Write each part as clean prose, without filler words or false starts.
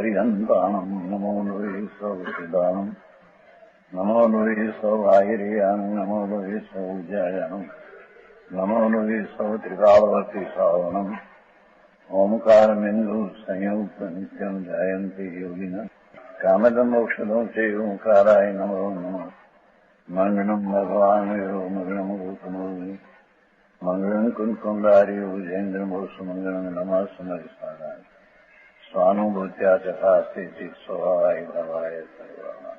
सौरियन्ताणम् नमो लोहि सौचिदानम् नमो लोहि सौभागिर्यानम् नमो लोहि सौज्यायानम् नमो लोहि सौत्रिकावती सावनम् ओंकारमिन्दु संयुक्त नित्यम् ध्यायन्ति योगिनः कामदम् औषधम् च ओंकाराय नमो नमः मंगलम् भगवान् विरो मंगलम् गौतमोनि मंगलम् कुंकुंडारि उजेन्द्रमोसु मंगलम् नमः समरिसाराय स्वानुभूत्या चकास्ते स्वभावाय भवाय सर्वदा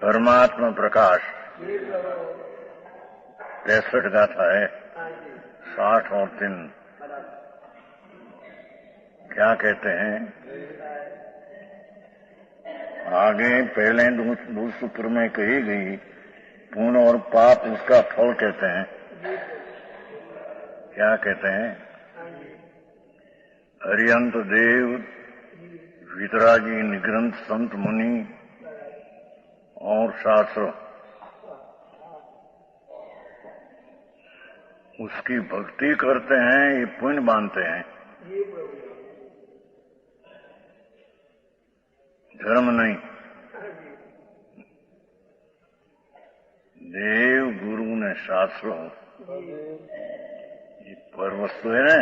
परमात्मा प्रकाश 63 गाथा है 60 और 3 क्या कहते हैं आगे पहले दूसरे सूत्र में कही गई पुण्य और पाप उसका फल कहते हैं। क्या कहते हैं? अरिहंत देव वितरागी निग्रंथ संत मुनि और शास्त्र उसकी भक्ति करते हैं, ये पुण्य मानते हैं, धर्म नहीं। देव गुरु ने शास्त्र ये पर वस्तु है ना,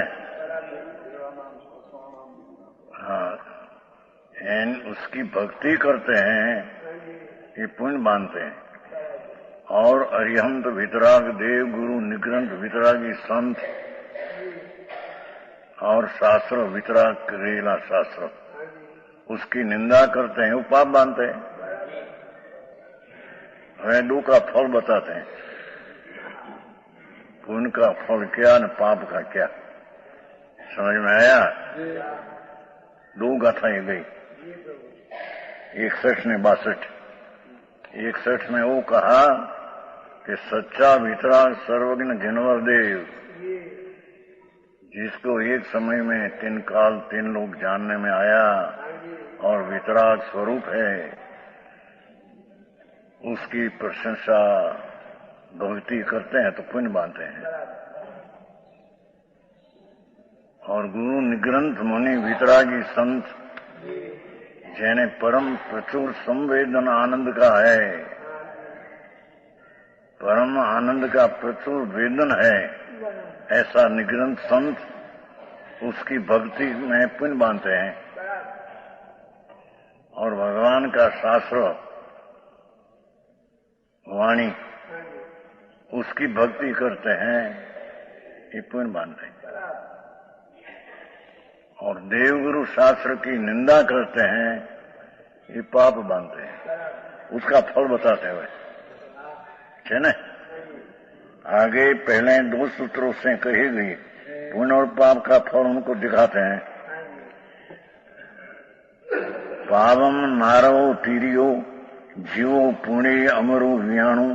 हाँ, उसकी भक्ति करते हैं, ये पुण्य मानते हैं। और अरिहंत वितराग देव गुरु निग्रंथ वितरागी संत और शास्त्र वितराग करेला शास्त्र उसकी निंदा करते हैं, वो पाप मानते हैं। वेदों का फल बताते हैं, पुण्य का फल क्या न पाप का क्या। समझ में आया? 2 गाथाएं गई 61 ने 62। 61 में वो कहा कि सच्चा वितराग सर्वज्ञ जिनवर देव जिसको एक समय में 3 काल 3 लोग जानने में आया और वितराग स्वरूप है, उसकी प्रशंसा भक्ति करते हैं तो पुण्य मानते हैं। और गुरु निग्रंथ मुनि वितरागी संत जिन्हें परम प्रचुर संवेदन आनंद का है, परम आनंद का प्रचुर वेदन है, ऐसा निग्रंथ संत उसकी भक्ति में पुण्य मानते हैं। और भगवान का शास्त्र वाणी उसकी भक्ति करते हैं, ये पुण्य मानते हैं। और देवगुरु शास्त्र की निंदा करते हैं, ये पाप मानते हैं। उसका फल बताते हुए है ना, आगे पहले 2 सूत्रों से कही गई पुण्य और पाप का फल उनको दिखाते हैं। पावम नारवो तीरियो जीवो पुण्य अमरो व्याणु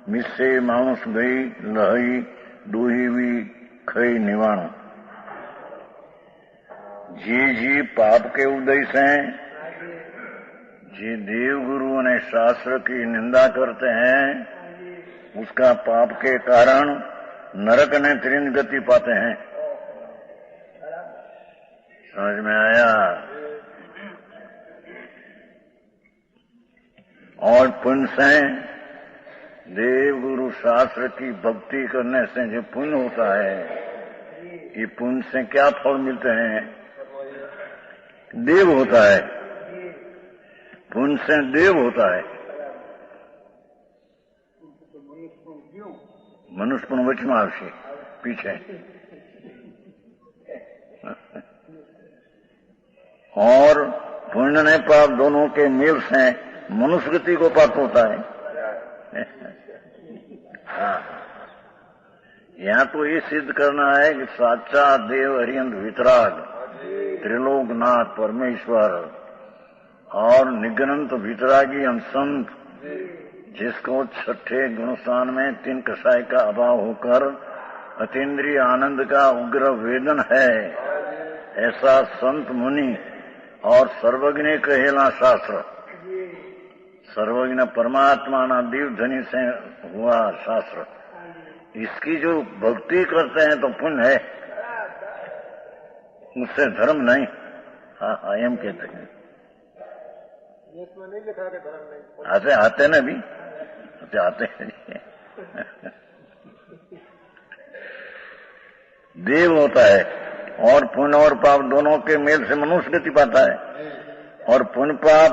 मिस्से मांस गई लहई दूही खई निवाणु। जी पाप के उदय से जी देव गुरु ने शास्त्र की निंदा करते हैं, उसका पाप के कारण नरक ने त्रिन गति पाते हैं। समझ में आया? और पुण्य से देव गुरु शास्त्र की भक्ति करने से जो पुण्य होता है, ये पुण्य से क्या फल मिलते हैं? देव होता है, पुण्य से देव होता है। मनुष्य पण वचમાં આવશે पीछे। और पुण्य ने पाप दोनों के मेल से मनुष्य गति को प्राप्त होता है। हाँ, यहाँ तो ये सिद्ध करना है कि साचा देव अरिहंत वितराग त्रिलोकनाथ परमेश्वर और निग्रंथ वितरागी संत जिसको 6ठे गुणस्थान में 3 कषाय का अभाव होकर अतीन्द्रिय आनंद का उग्र वेदन है, ऐसा संत मुनि और सर्वज्ञ कहेला शास्त्र, सर्वज्ञ परमात्मा ना दिव्य धनी से हुआ शास्त्र, इसकी जो भक्ति करते हैं तो पुण्य है। उससे धर्म नहीं। हाँ हाँ एम कहते हैं। इसमें नहीं लिखा कि धर्म नहीं। आते ना भी आते हैं। देव होता है और पुण्य और पाप दोनों के मेल से मनुष्य गति पाता है, और पुण्य पाप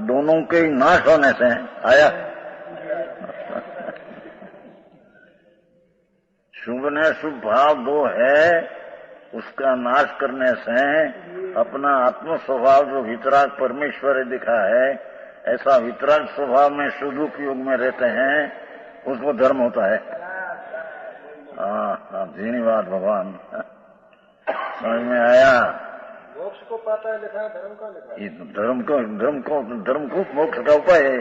दोनों के नाश होने से आया। शुभ ने शुभ भाव दो है, उसका नाश करने से अपना आत्म स्वभाव जो वितराग परमेश्वर दिखा है, ऐसा वितराग स्वभाव में शुद्ध उपयोग में रहते हैं, उसको धर्म होता है। हाँ धन्यवाद भगवान, समझ में आया। मोक्ष को पाता है लिखा है, धर्म का लिखा है। ये धर्म को मोक्ष का उपाय है।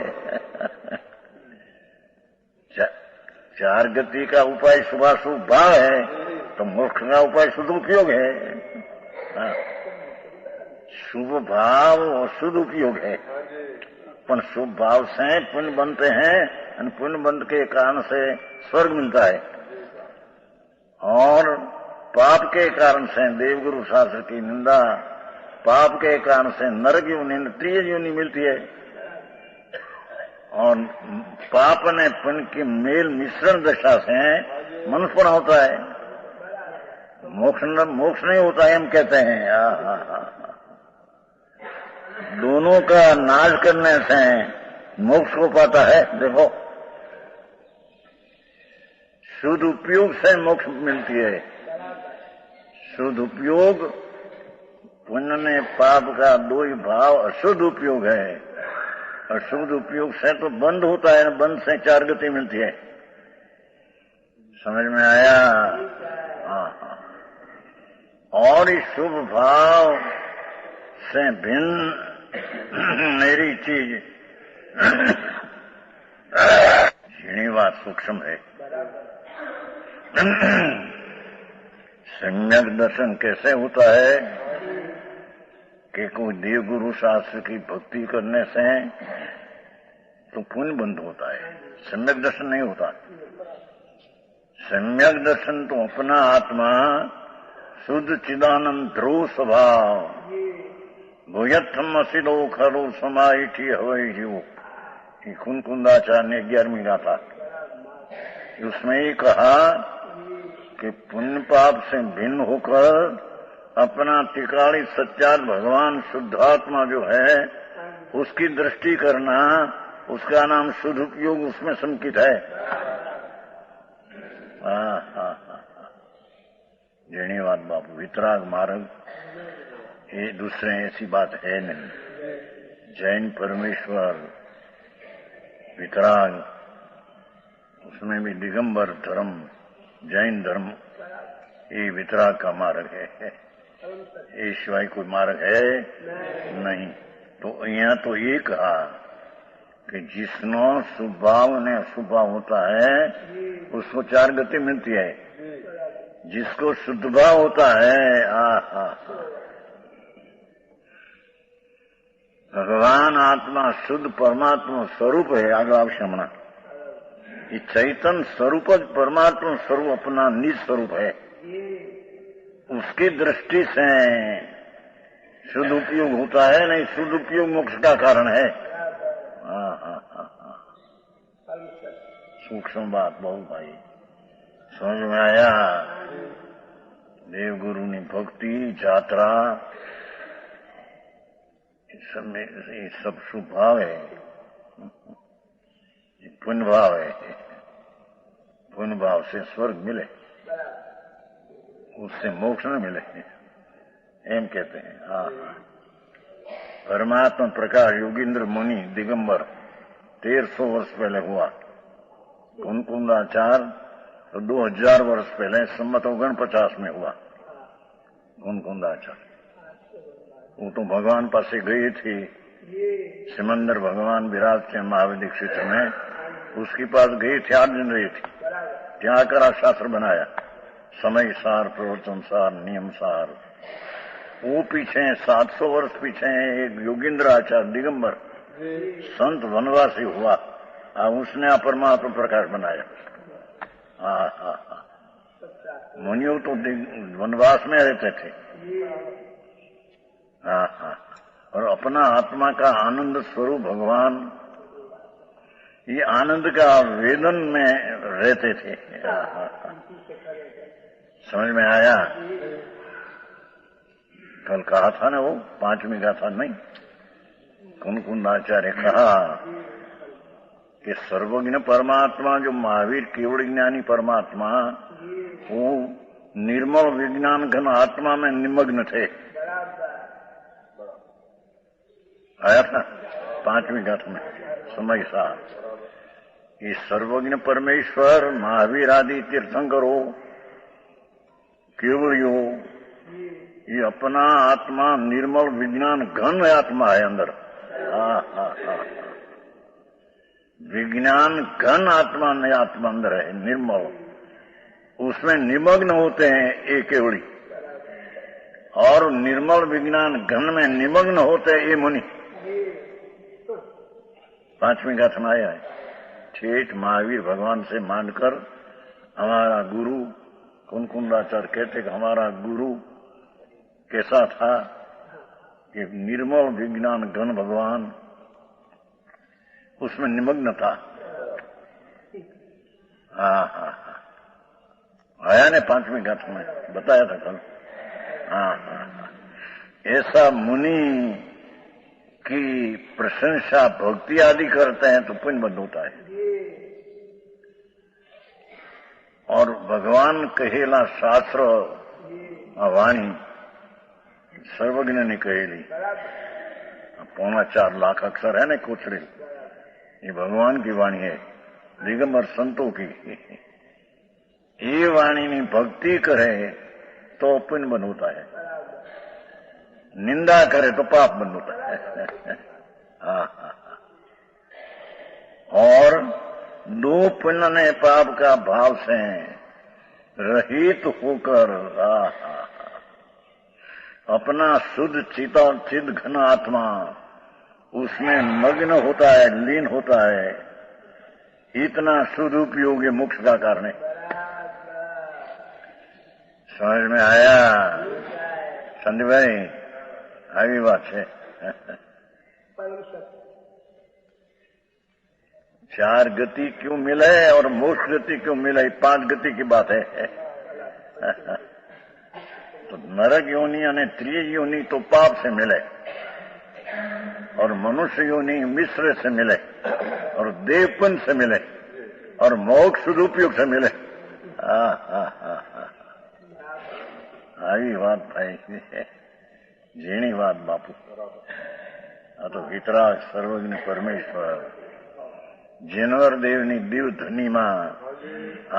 चार गति का उपाय शुभाशुभ भाव है, तो मोक्ष का उपाय शुद्ध उपयोग है। शुभ भाव और शुद्ध उपयोग है, पर शुभ भाव से पुण्य बनते हैं, और पुण्य बंध के कारण से स्वर्ग मिलता है, और पाप के कारण से देवगुरु शास्त्र की निंदा, पाप के कारण से नरक योनि, त्रिय योनि मिलती है, और पाप ने पुण्य की मेल मिश्रण दशा से मनुष्यपन होता है। मोक्ष नहीं होता है, हम कहते हैं। दोनों का नाश करने से मोक्ष को पाता है। देखो, शुद्ध उपयोग से मोक्ष मिलती है। शुद्ध उपयोग, पुण्य ने पाप का दो ही भाव अशुद्ध उपयोग है। अशुद्ध उपयोग से तो बंद होता है, बंद से चार गति मिलती है। समझ में आया? हाँ। और इस शुभ भाव से भिन्न मेरी चीज झीणी बात सूक्ष्म है। सम्यक दर्शन कैसे होता है कि कोई देव गुरु शास्त्र की भक्ति करने से तो पुण्य बंद होता है, सम्यक दर्शन नहीं होता। सम्यक दर्शन तो अपना आत्मा शुद्ध चिदानंद ध्रुव स्वभाव भूयत्थम असिलो खरो समाइठी हवई जीव, कुंदाचार्य ने 11वीं गाथा, उसमें ही कहा कि पुण्य पाप से भिन्न होकर अपना टिकाड़ी सच्चार भगवान शुद्धात्मा जो है उसकी दृष्टि करना, उसका नाम शुद्ध उपयोग उसमें संकित है। धन्यवाद बापू। वितराग मार्ग ये दूसरे ऐसी बात है नहीं। जैन परमेश्वर वितराग, उसमें भी दिगंबर धर्म, जैन धर्म, ये वितराग का मार्ग है। ये शिवाय कोई मार्ग है नहीं। तो यहाँ तो ये कहा कि जिसनो स्वभाव ने अशुभाव होता है उसको चार गति मिलती है। जिसको शुद्ध भाव होता है, भगवान आत्मा शुद्ध परमात्मा स्वरूप है। आगे आप समझना, ये चैतन्य स्वरूप परमात्मा स्वरूप अपना निज स्वरूप है। उसकी दृष्टि से शुद्ध उपयोग होता है, नहीं शुद्ध उपयोग मोक्ष का कारण है। सूक्ष्म बात बहुत भाई, समझ में आया? देव गुरु ने भक्ति, यात्रा, ये सब शुभ भाव है, पुण्य भाव है। पुण्य भाव से स्वर्ग मिले, उससे मोक्ष न मिले, एम कहते हैं। परमात्मा प्रकाश योगींद्र मुनि दिगंबर 1300 वर्ष पहले हुआ। कुंकुंदाचार तो 2000 वर्ष पहले संवत 49 में हुआ। कुंकुंदाचार वो तो भगवान पास गई थी, सिमंदर भगवान विराज के महाविधि क्षेत्र में, उसके पास गई थी, 8 दिन रही थी। क्या करा? शास्त्र बनाया, समय सार, प्रवचन सार, नियम सार। वो पीछे 700 वर्ष पीछे एक योगींद्र आचार्य दिगंबर संत वनवासी हुआ, उसने परमात्मा प्रकाश बनाया। मुनियों तो वनवास में रहते थे, हाँ हाँ। और अपना आत्मा का आनंद स्वरूप भगवान, ये आनंद का वेदन में रहते थे। हाँ हाँ हाँ। समझ में आया? कल कहा था ना, वो 5वीं गाथा नहीं, कुंकुंदाचार्य कहा कि सर्वज्ञ परमात्मा जो महावीर केवल ज्ञानी परमात्मा, वो निर्मल विज्ञान घन आत्मा में निमग्न थे। आया था 5वीं गाथा में समय साहब। ये सर्वज्ञ परमेश्वर महावीर आदि तीर्थंकरो केवलियो, ये अपना आत्मा निर्मल विज्ञान घन आत्मा है अंदर। हाँ हाँ हाँ। विज्ञान घन आत्मा में आत्मा अंदर है निर्मल, उसमें निमग्न होते हैं ये केवड़ी, और निर्मल विज्ञान घन में निमग्न होते हैं ये मुनि। 5वीं गाथा में आया है। ठेठ महावीर भगवान से मानकर हमारा गुरु, कुंकुंदाचार्य कहते कि हमारा गुरु कैसा था कि निर्मल विज्ञान घन भगवान उसमें निमग्न था। हाँ हाँ हाँ। आया ने 5वीं गाथा में बताया था कल। हाँ हाँ हाँ। ऐसा मुनि की प्रशंसा भक्ति आदि करते हैं तो पुण्य बंद होता है। और भगवान कहेला शास्त्र वाणी सर्वज्ञ ने कहेली, 4.25 लाख अक्षर है ना कोचड़े, ये भगवान की वाणी है, दिगंबर संतों की। ये वाणी में भक्ति करे तो पुण्य बन होता है, निंदा करे तो पाप बन होता है। हाँ हाँ। और 2 पुण्य ने पाप का भाव से रहित होकर अपना शुद्ध चिद घन आत्मा उसमें मग्न होता है, लीन होता है। इतना शुद्ध उपयोगी मोक्ष का कारण है। समझ में आया संदीप भाई? આવી વાત છે। 4 गति क्यों मिले और मोक्ष गति क्यों मिले, 5 गति की बात है। तो नरक योनि और त्रिय योनि तो पाप से मिले, और मनुष्य योनि मिश्र से मिले, और देवपन से मिले, और मोक्ष उपयोग से मिले। આવી વાત ભાઈ, ઝીણી વાત બાપુ। આ તો વિતરાગ સર્વજ્ઞ પરમેશ્वर जिनवर देवनी दिव धनी मां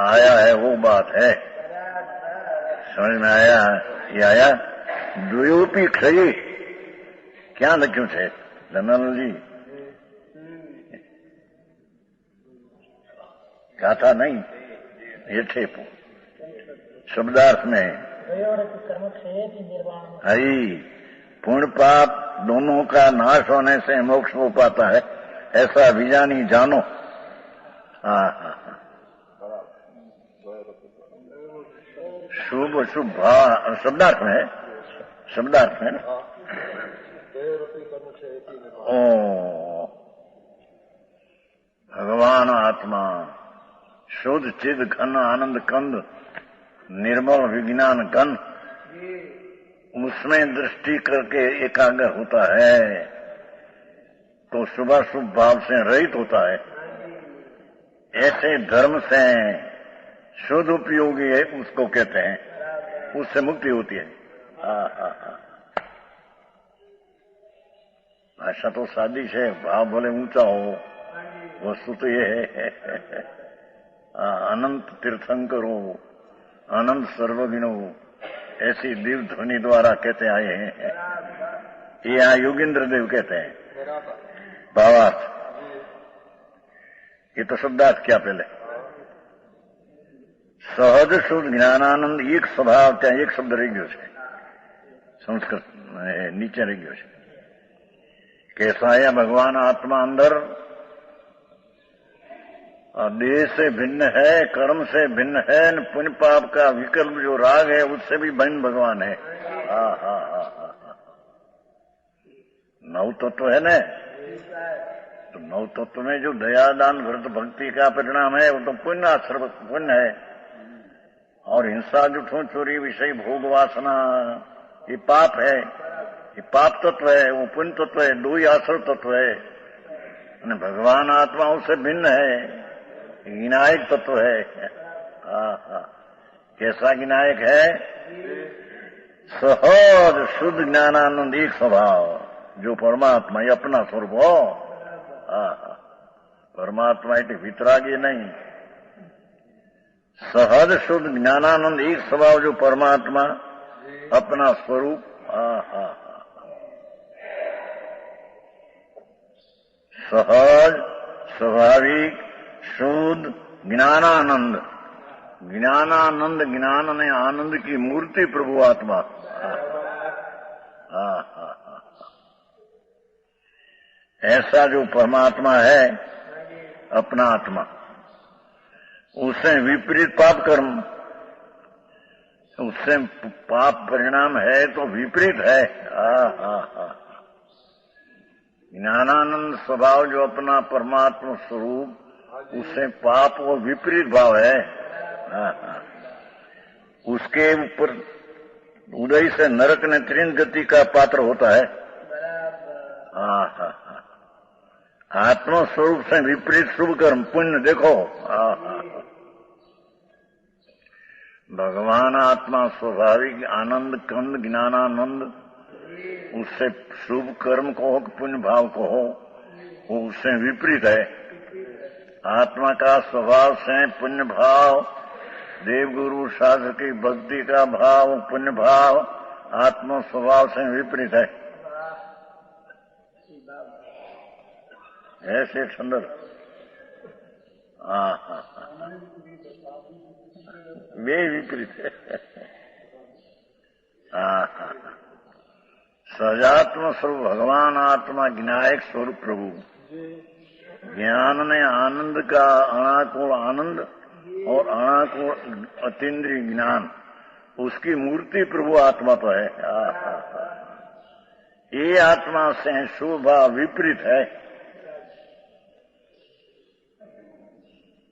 आया है वो बात है। समझ में आया? ये आया द्वयोपी खरी क्या लख्યું છે ધનાલજી? गाथा नहीं, ये थे शब्दार्थ में हरी पुण्य पाप दोनों का नाश होने से मोक्ष हो पाता है, ऐसा विजानी जानो। हाँ हाँ हाँ। शुभ शुभ शब्दार्थ में है, शब्दार्थ में ना। ओ भगवान आत्मा शुद्ध चिद घन आनंद कंद निर्मल विज्ञान घन, उसमें दृष्टि करके एकाग्र होता है तो शुभाशुभ भाव से रहित होता है। ऐसे धर्म से शुद्ध उपयोगी है उसको कहते हैं, उससे मुक्ति होती है। हाँ हाँ हाँ। भाषा तो सादी है, भाव भले ऊंचा हो, वस्तु तो ये है। अनंत तीर्थंकर हो, अनंत सर्वज्ञ हो, ऐसी दिव्य ध्वनि द्वारा कहते आए हैं। ये यहाँ योगेंद्र देव कहते हैं भावार्थ। ये तो शब्दार्थ क्या पहले सहज शुद्ध ज्ञानानंद एक स्वभाव ત્યાં એક શબ્દ રહી ગયો છે, સંસ્કૃત નીચે રહી ગયો છે। कैसा है भगवान आत्मा अंदर देह से भिन्न है, कर्म से भिन्न है, पुण्य पाप का विकल्प जो राग है उससे भी भिन्न भगवान है। हाँ नौ तत्व है न, तो नौ तत्व में जो दया दान व्रत भक्ति का परिणाम है वो तो पुण्य आश्रम पुण्य है। और हिंसा जुठों चोरी विषय भोग वासना ये पाप है, ये पाप तत्व है, वो पुण्य तत्व है, दो ही आश्रम तत्व है। भगवान आत्माओं से भिन्न है, विनायक तत्व है। कैसा विनायक है? सहज शुद्ध ज्ञानानंद एक स्वभाव, जो परमात्मा ही अपना स्वरूप हो। परमात्मा एक वितरागी नहीं, सहज शुद्ध ज्ञानानंद एक स्वभाव, जो परमात्मा अपना स्वरूप। सहज स्वाभाविक शुद्ध ज्ञानानंद, ज्ञानानंद, ज्ञान ने आनंद की मूर्ति प्रभु आत्मा। ऐसा जो परमात्मा है अपना आत्मा, उससे विपरीत पाप कर्म, उससे पाप परिणाम है तो विपरीत है। ज्ञानानंद स्वभाव जो अपना परमात्मा स्वरूप, उससे पाप और विपरीत भाव है। उसके ऊपर उदय से नरक ने तीन गति का पात्र होता है। आत्मा स्वरूप से विपरीत शुभ कर्म पुण्य देखो। भगवान आत्मा स्वाभाविक आनंद कंद ज्ञानानंद, उससे शुभ कर्म को हो पुण्य भाव को हो, वो उससे विपरीत है। आत्मा का स्वभाव से पुण्य भाव, देवगुरु शास्त्र की भक्ति का भाव पुण्य भाव, आत्मा स्वभाव से विपरीत है। ऐसे सुंदर वे विपरीत है। सजात्म स्वरूप भगवान आत्मा ज्ञायक स्वरूप प्रभु, ज्ञान ने आनंद का अणाकुल आनंद और अणाकुल अतीन्द्रिय ज्ञान, उसकी मूर्ति प्रभु आत्मा तो है। ये आत्मा से शुभ विपरीत है।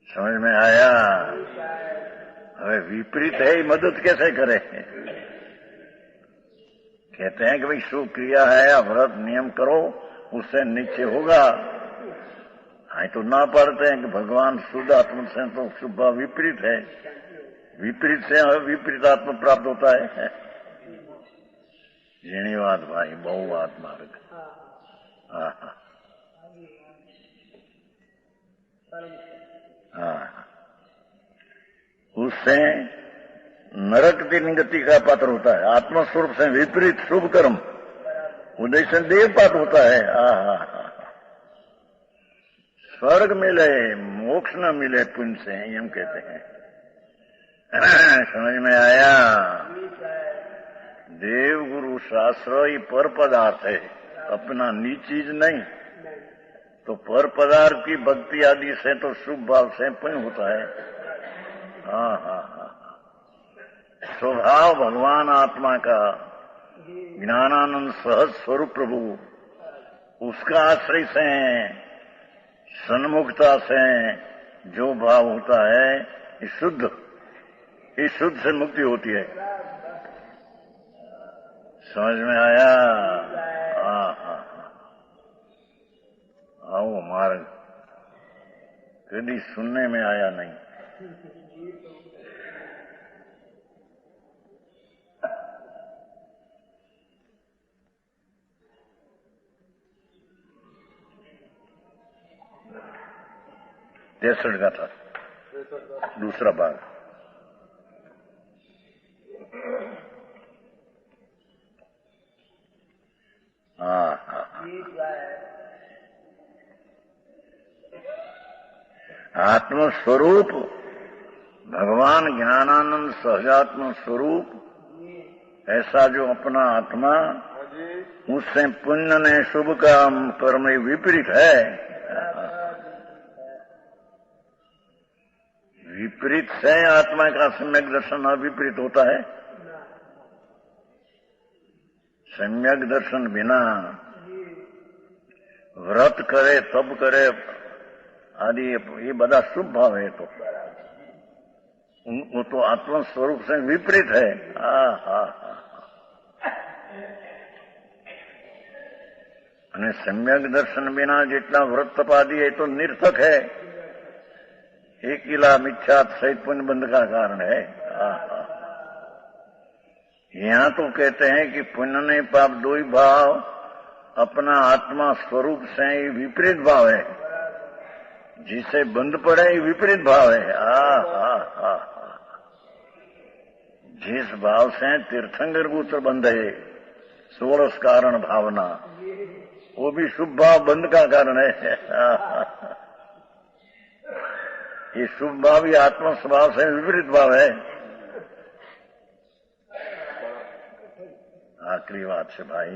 समझ में आया? अरे विपरीत है, मदद कैसे करे? कहते हैं कि भाई शुभ क्रिया है, व्रत नियम करो, उससे नीचे होगा। हाँ तो ना पढ़ते हैं कि भगवान शुद्ध आत्मा से तो शुभ विपरीत है, विपरीत से विपरीत आत्मा प्राप्त होता है। जीणीवाद भाई बहुवाद मार्ग। उससे नरक तीन गति का पात्र होता है। आत्मा स्वरूप से विपरीत शुभ कर्म उदय से देवपात होता है। स्वर्ग मिले मोक्ष न मिले पुण्य से, हम कहते हैं। समझ में आया? देव गुरु शास्त्र ही पर पदार्थ है, अपना नीच चीज नहीं। तो पर पदार्थ की भक्ति आदि से तो शुभ भाव से पुण्य होता है। स्वभाव भगवान आत्मा का ज्ञानानंद सहज स्वरूप प्रभु, उसका आश्रय से सन्मुखता से जो भाव होता है इस शुद्ध से मुक्ति होती है। समझ में आया? आओ मार्ग कभी सुनने में आया नहीं। तिरसठ का था दूसरा भाग। आत्म स्वरूप भगवान ज्ञानानंद सहजात्म स्वरूप, ऐसा जो अपना आत्मा, उससे पुण्य ने शुभ काम कर्म विपरीत है। विपरीत से आत्मा का सम्यक दर्शन अविपरीत होता है। सम्यक दर्शन बिना व्रत करे तप करे आदि ये बड़ा शुभ भाव है। तो वो तो आत्म स्वरूप से विपरीत है। અને सम्यक दर्शन बिना જેટલા व्रत तपादी है तो निर्थक है। एक इला मिथ्या सहित पुण्य बंध का कारण है। यहां तो कहते हैं कि पुण्य ने पाप दो ही भाव अपना आत्मा स्वरूप से ही विपरीत भाव है। जिसे बंध पड़े ही विपरीत भाव है। जिस भाव से तीर्थंकर पुत्र बंध है 16 कारण भावना, वो भी शुभ भाव बंध का कारण है। ये शुभ भाव ही आत्म स्वभाव से विपरीत भाव है। आखिरी बात से भाई,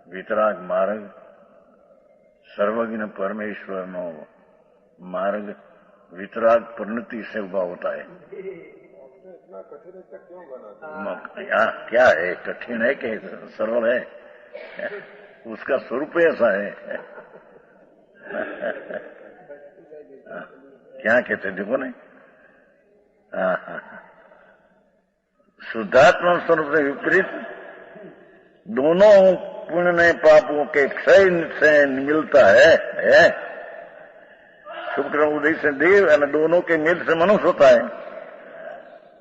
वितराग मार्ग सर्वज्ञ परमेश्वर नो मार्ग वितराग परिणति से उभा होता है। इतना कठिन क्यों बना? क्या है, कठिन है कि सरल है? उसका स्वरूप ऐसा है। क्या कहते देखो नहीं, शुद्धात्मा स्वरूप से विपरीत दोनों पुण्य ने पापों के क्षय से मिलता है। शुक्र उदय से देव और दोनों के मिल से मनुष्य होता है।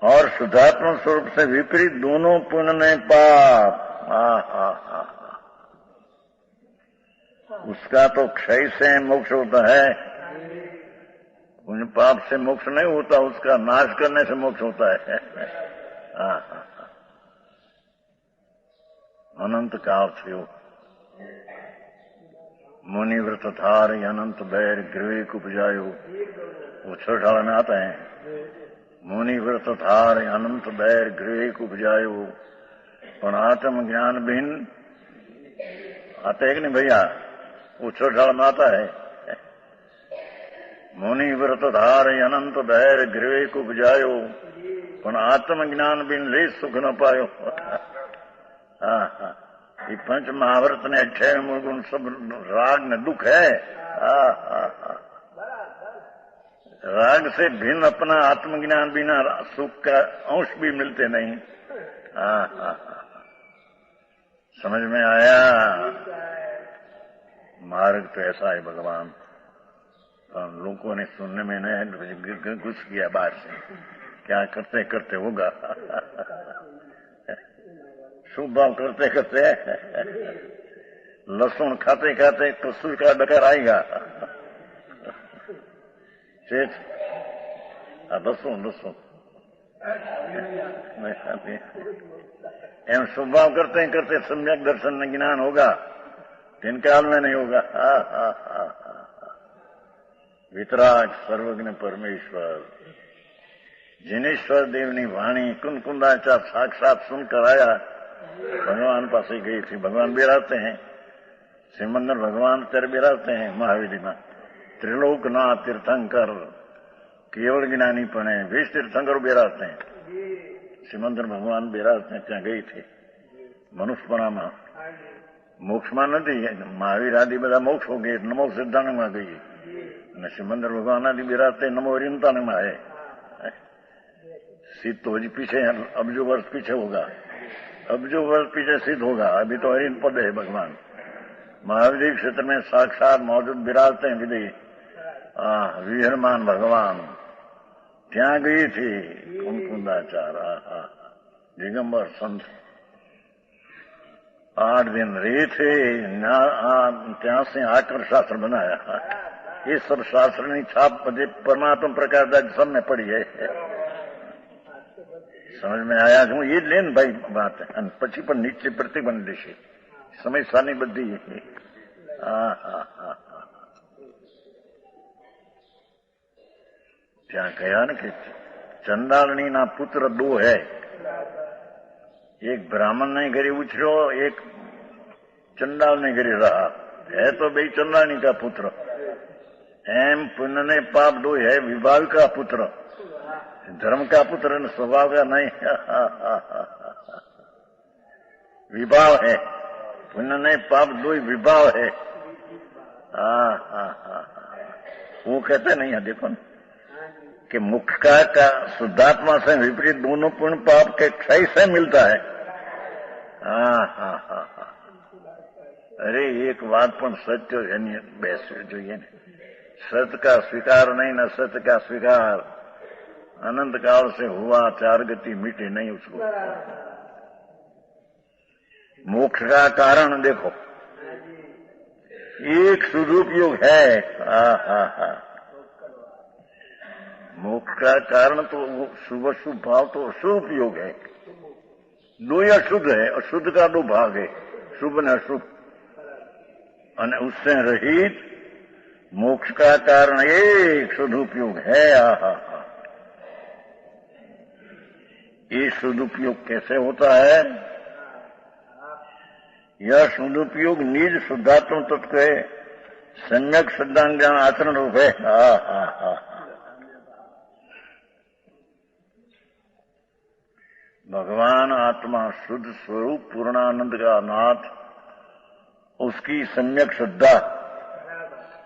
और शुद्धात्मा स्वरूप से विपरीत दोनों पुण्य ने पाप, उसका तो क्षय से मोक्ष होता है। पुण्य पाप से मोक्ष नहीं होता, उसका नाश करने से मोक्ष होता है। अनंत काल थयो मुनि व्रत थार अनंत बैर गृह उपजायो। वो छठाल में आता है, मुनि व्रत थार अनंत बैर गृह उपजायो, पर आत्म ज्ञान बिन आते है कि नहीं भैया? वो छठाल में आता है, मुनि व्रत धार अनंत बैर गृह उपजायो, पर आत्म ज्ञान बिन ले सुख न पायो। ये पंच महाव्रत ने 28 मूल गुण सब राग ने दुख है। राग से भिन्न अपना आत्मज्ञान बिना सुख का अंश भी मिलते नहीं। समझ में आया? मार्ग तो ऐसा है भगवान, लोगों ने सुनने में नहीं घुस गया बाहर से। क्या करते करते होगा, शुभ भाव करते करते लहसुन खाते खाते कसूर का डकार आएगा। चेत लहसुन लहसुन एम शुभ भाव करते करते सम्यक दर्शन में ज्ञान होगा, दिन काल में नहीं होगा। वितराग सर्वज्ञ परमेश्वर जिनेश्वर देवनी वाणी कुंकुंदाचा साक्षात सुनकर आया, भगवान पास ही गई थी। भगवान बिराजते हैं, सिमंदर भगवान तेरे बिराजते हैं महावीरी में। त्रिलोकनाथ तीर्थंकर केवल ज्ञानी पने 20 तीर्थंकर बिराजते हैं। सिमंदर भगवान बिराजते हैं, ત્યાં ગઈ थी મનુષ્યપણામાં। મોક્ષમાં નથી, મહાવીર આદિ બધા મોક્ષ हो गए, नमो सिद्धांत में गई। सिमंदर भगवान आदि बिराजते नमो रिंतान में आए। सिद्ध तो जी पीछे अबजो वर्ष पीछे होगा, अबजो वर्ष पीछे सिद्ध होगा। अभी तो हरिन पद है भगवान। महावीर क्षेत्र में साक्षात मौजूद विराजते हैं विधि विहरमान भगवान। ત્યાં ગઈ थी कुंकुंदाचार दिगंबर संत 8 दिन रहे थे। ત્યાં से आकर शास्त्र बनाया। ये सब शास्त्र ની छाप परमात्मा प्रकाश सब में पड़ी है। समझ में आया? हूँ ये लेन भाई बात है। પછી પણ નીચે પ્રતિબંધ દેશે સમય સાની બધી। ત્યાં કયા ને કે ચંડાલણી ના પુત્ર 2 है। एक ब्राह्मण ने घरे उछरो, एक चंडाल ने घरे रहा है। तो बे चंडालनी का पुत्र एम पुण्य ने पाप 2 है। विभाग का पुत्र, धर्म का पुत्र स्वभाव का नहीं। विभाव है, पुण्य नहीं पाप 2 विभाव है। वो कहते नहीं है, देखो ना कि मुख्य का शुद्धात्मा से विपरीत दोनों पुण्य पाप के क्षय से मिलता है। अरे एक बात पण सत्य એની બેસવી જોઈએ ને, सत्य का स्वीकार नहीं न सत्य का स्वीकार, अनंत काल से हुआ चार गति मिटे नहीं उसको। मोक्ष का कारण देखो, एक सदुपयोग है। मोक्ष का कारण तो शुभ शुभ भाव तो अशुभ है, दो ही अशुद्ध है, अशुद्ध का दो भाग है, शुभ ने अशुभ, और उससे रहित मोक्ष का कारण एक सदुपयोग है। ये सदुपयोग कैसे होता है? यह सदुपयोग निज शुद्धात्म तत्व के सम्यक श्रद्धान ज्ञान आचरण रूप है। भगवान आत्मा शुद्ध स्वरूप पूर्णानंद का नाथ, उसकी सम्यक श्रद्धा,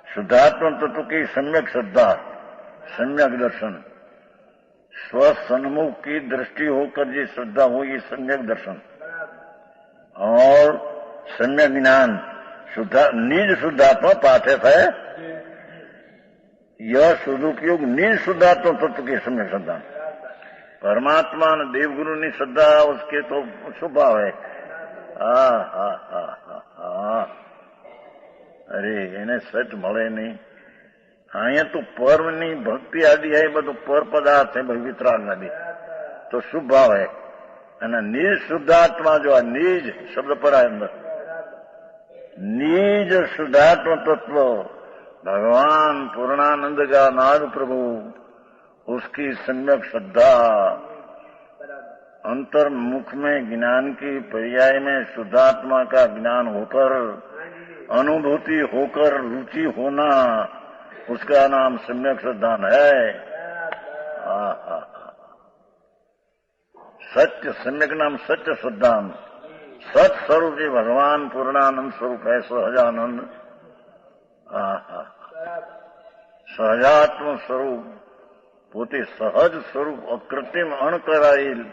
शुद्धात्म तत्व की सम्यक श्रद्धा, सम्यक दर्शन, स्वसन्मुख की दृष्टि होकर ये श्रद्धा हो, ये सम्यक दर्शन और सम्यक ज्ञान, निज शुद्धात्मा पाठक है। यह सदुपयोग निज शुद्धात्मा तत्व की सम्यक श्रद्धा, परमात्मा ने देवगुरु ने श्रद्धा, उसके तो स्वभाव है। अरे એને સચ મળે નહીં, અહીંયા તો પરમની ભક્તિ આદિ है, બધું પર પદાર્થ है, વિતરાગ આદि तो शुभ भाव है। અને નિજ શુદ્ધાત્મા जो निज शब्द पर है अंदर, निज शुद्धात्मा तत्व भगवान पूर्णानंद का नाद प्रभु, उसकी सम्यक श्रद्धा, अंतर्मुख में ज्ञान की पर्याय में शुद्धात्मा का ज्ञान होकर, अनुभूति होकर रुचि होना, उसका नाम सम्यक श्रद्धान है। सत्य सम्यक नाम सत्य श्रद्धान, सत स्वरूप भगवान पूर्णानंद स्वरूप है, सहजानंद, सहजात्म स्वरूप, पोते सहज स्वरूप, अकृत्रिम अणकराયેલ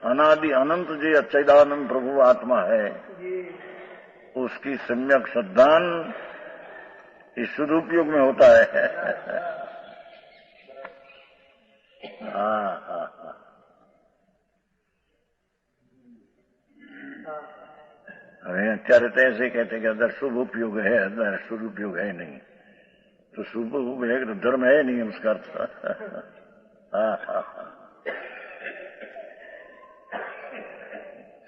अनादि अनंत जी अच्युतानंद प्रभु आत्मा है, उसकी सम्यक श्रद्धान इस सदुपयोग में होता है। અત્યારે તો ऐसे कहते कि अदर शुभ उपयोग है, अदर सदुपयोग है नहीं, तो शुभ है तो धर्म है नहीं उसका अर्थ।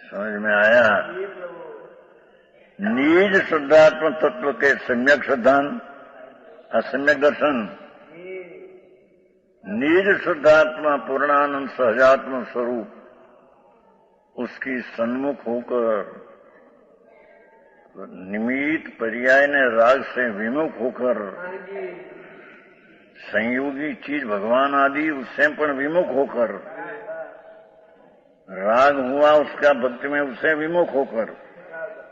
समझ में आया? निज शुद्धात्म तत्व के सम्यक श्रद्धान, असम्यक दर्शन, निज शुद्धात्मा पूर्णानंद सहजात्म स्वरूप, उसकी सन्मुख होकर, निमित्त पर्याय ने राग से विमुख होकर, संयोगी चीज भगवान आदि उससे पण विमुख होकर, राग हुआ उसका भक्ति में उससे विमुख होकर,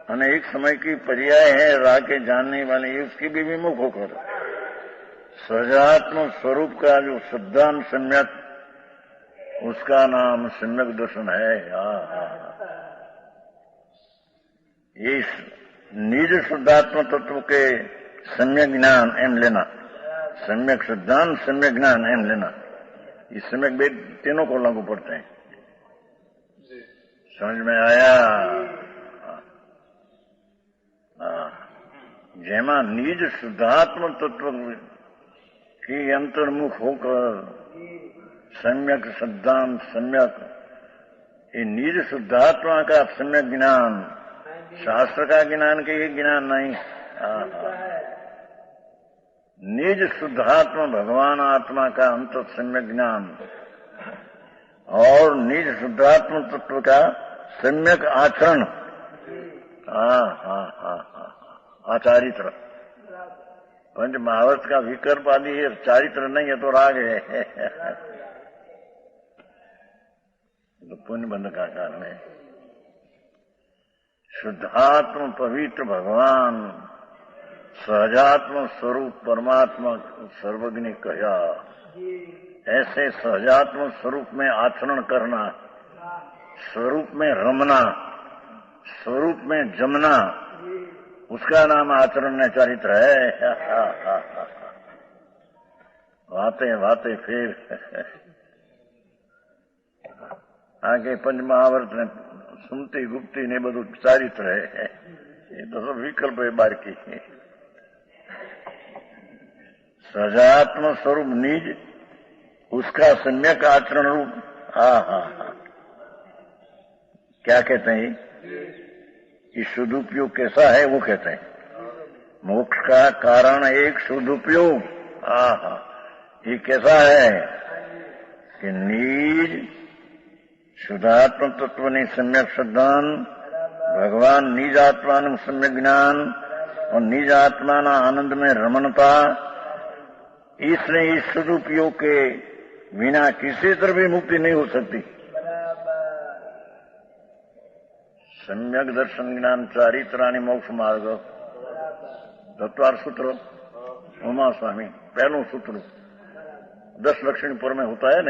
अनेक समय की पर्याय है राग के जानने वाले, उसकी भी विमुख होकर, सहजात्म स्वरूप का जो शुद्धान सम्यक, उसका नाम सम्यक दर्शन है। ये निज शुद्धात्म तत्व के सम्यक ज्ञान एम लेना, सम्यक शुद्धान सम्यक ज्ञान एम लेना, ये सम्यक वेद तीनों को लागू पड़ते हैं। समझ में आया? જેમાં નિજ શુદ્ધાત્મ તત્વ की अंतर्मुख होकर सम्यक श्रद्धान सम्यक, ये निज शुद्धात्मा का सम्यक ज्ञान, शास्त्र का ज्ञान के ये ज्ञान नहीं, निज शुद्धात्मा भगवान आत्मा का अंत सम्यक ज्ञान और निज शुद्धात्मा तत्व का सम्यक आचरण, आचारित्र। पंच महावर्त का विकल्प आदि है, चारित्र नहीं है तो राग है, तो पुण्य बंध का कारण है। शुद्धात्म पवित्र भगवान सहजात्म स्वरूप परमात्मा सर्वज्ञ कहा। ऐसे सहजात्म स्वरूप में आचरण करना, स्वरूप में रमना, स्वरूप में जमना, उसका नाम आचरण ने चरित्र है। वाते वाते फिर आगे पंच महावर्त ने सुमती गुप्ती ने બધું ચારિત્ર है। ये तो सब विकल्प है बार की। सजात्म स्वरूप निज, उसका सम्यक आचरण रूप। क्या कहते हैं ये शुद्ध उपयोग कैसा है वो कहते हैं मोक्ष का कारण एक शुद्ध उपयोग। ये कैसा है कि निज शुद्धात्म तत्व ने सम्यक श्रद्धान, भगवान निज आत्मा નું सम्यक ज्ञान और निज आत्मा ना आनंद में रमणता, इसलिए इस सदुपयोग के बिना किसी तरह भी मुक्ति नहीं हो सकती। सम्यक दर्शन ज्ञान चारित्राणी मोक्ष मार्ग, तत्वार सूत्र उमा स्वामी पहलू सूत्र 10 लक्षणपुर में होता है न।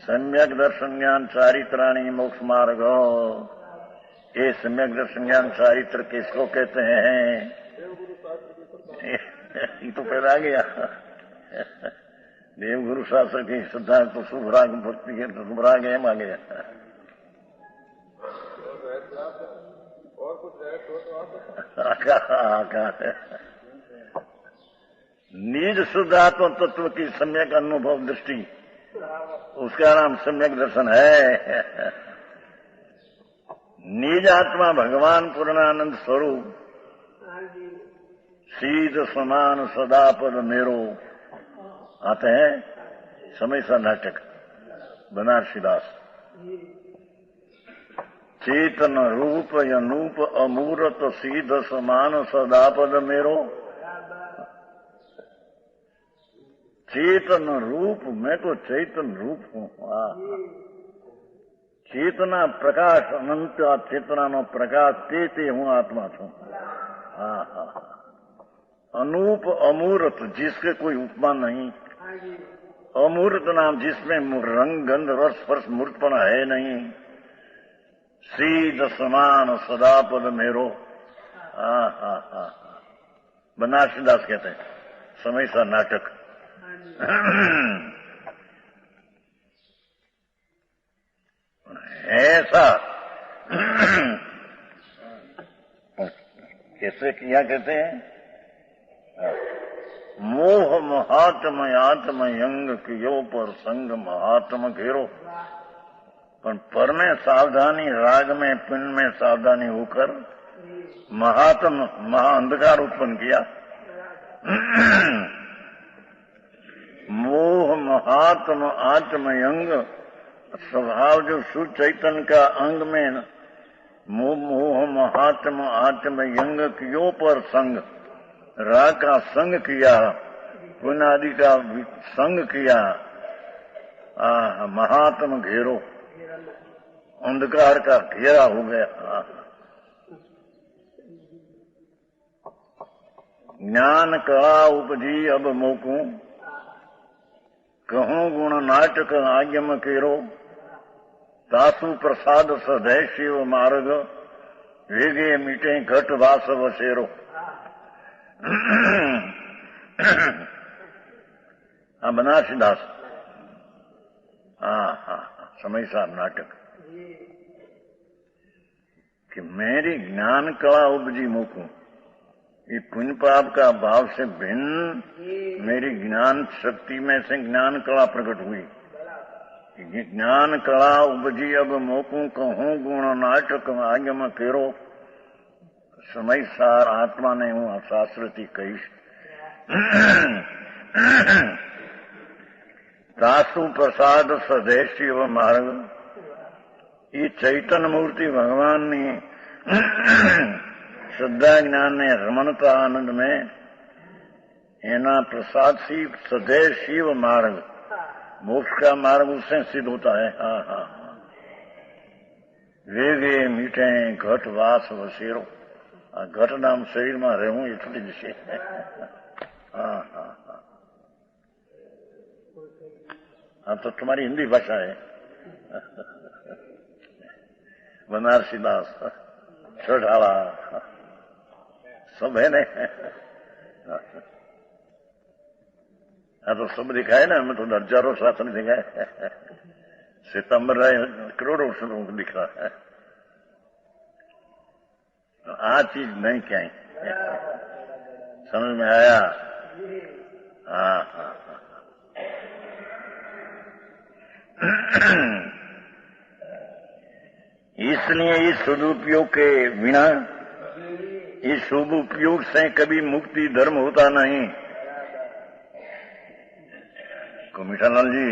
सम्यक दर्शन ज्ञान चारित्राणी मोक्ष मार्ग, ये सम्यक दर्शन ज्ञान चारित्र किसको कहते हैं? ये तो पहले आ गया। देव गुरु शास्त्र की श्रद्धा तो शुभ राग, भक्ति के तो शुभ राग एम आ गया। और कुछ रहे तो निज शुद्धात्म तत्व की सम्यक अनुभव दृष्टि, उसका नाम सम्यक दर्शन है। निज आत्मा भगवान पूर्णानंद स्वरूप, सीध समान सदापद मेरो, आते हैं समय सा नाटक बनारसी दास। चेतन रूप अनूप अमूर्त सीध समान सदापद मेरो, चेतन रूप, मैं तो चैतन रूप हूँ। चेतना प्रकाश अनंत चेतना नो प्रकाश ते हूँ आत्मा छू। अनूप अमूर्त, जिसके कोई उपमा नहीं। अमूर्त नाम जिसमें रंग गंध रस स्पर्श मूर्तपना है नहीं। सीध समान सदापद मेरो। बनारसी दास कहते हैं समय सा नाटक। ऐसा कैसे किया कहते हैं? मोह महात्म आत्म यंग कियो पर संग महात्म घेरो। पर में सावधानी, राग में पिन में सावधानी होकर महात्म महाअंधकार उत्पन्न किया। मोह महात्म आत्म यंग, स्वभाव जो शुद्ध चैतन्य का अंग में मोह महात्म आत्म यंग कियो पर संग, राग का संग किया, पुण्य आदि का संग किया। महात्म घेरो, अंधकार का घेरा हो गया। ज्ञान कला उपजी अब मोकू, कहूं गुण नाटक आज्ञम केरो, तासु प्रसाद सदै शिव मार्ग, वेगे मीटे घट वास वसेरो। बनारसी दास। समय साहब नाटक कि मेरी ज्ञान कला उपजी मोकू, ये पुण्य पाप का भाव से भिन्न मेरी ज्ञान शक्ति में से ज्ञान कला प्रकट हुई। ज्ञान कला उपजी अब मोकू, कहूं गुण नाटक आज्ञम केरो। समय सार आत्मा ने हूं शास्त्रती कही। तासु प्रसाद सदै शिव मार्ग, ये चैतन्य मूर्ति भगवान ने श्रद्धा ज्ञान ने रमणता आनंद में एना प्रसाद सी सदैव शिव मार्ग, मोक्ष का मार्ग उससे सिद्ध होता है। वेगे मीठे घट वास वसेरो। આ ઘટનામ શરીરમાં રહેવું એ છૂટી જશે. હા હા હા, हाँ तो तुम्हारी हिंदी भाषा है. बनारसी दास, छोटाला सब है ने. हाँ तो सब दिखाए ना, हमें तो हजारों शासन दिखाए. सितंबर राय करोड़ों श्लोक दिख रहा है. तो आ चीज नहीं क्या समझ में आया. हाँ हाँ, इसलिए इस सदुपयोग के बिना, इस शुभ उपयोग से कभी मुक्ति धर्म होता नहीं. को मीठालाल जी,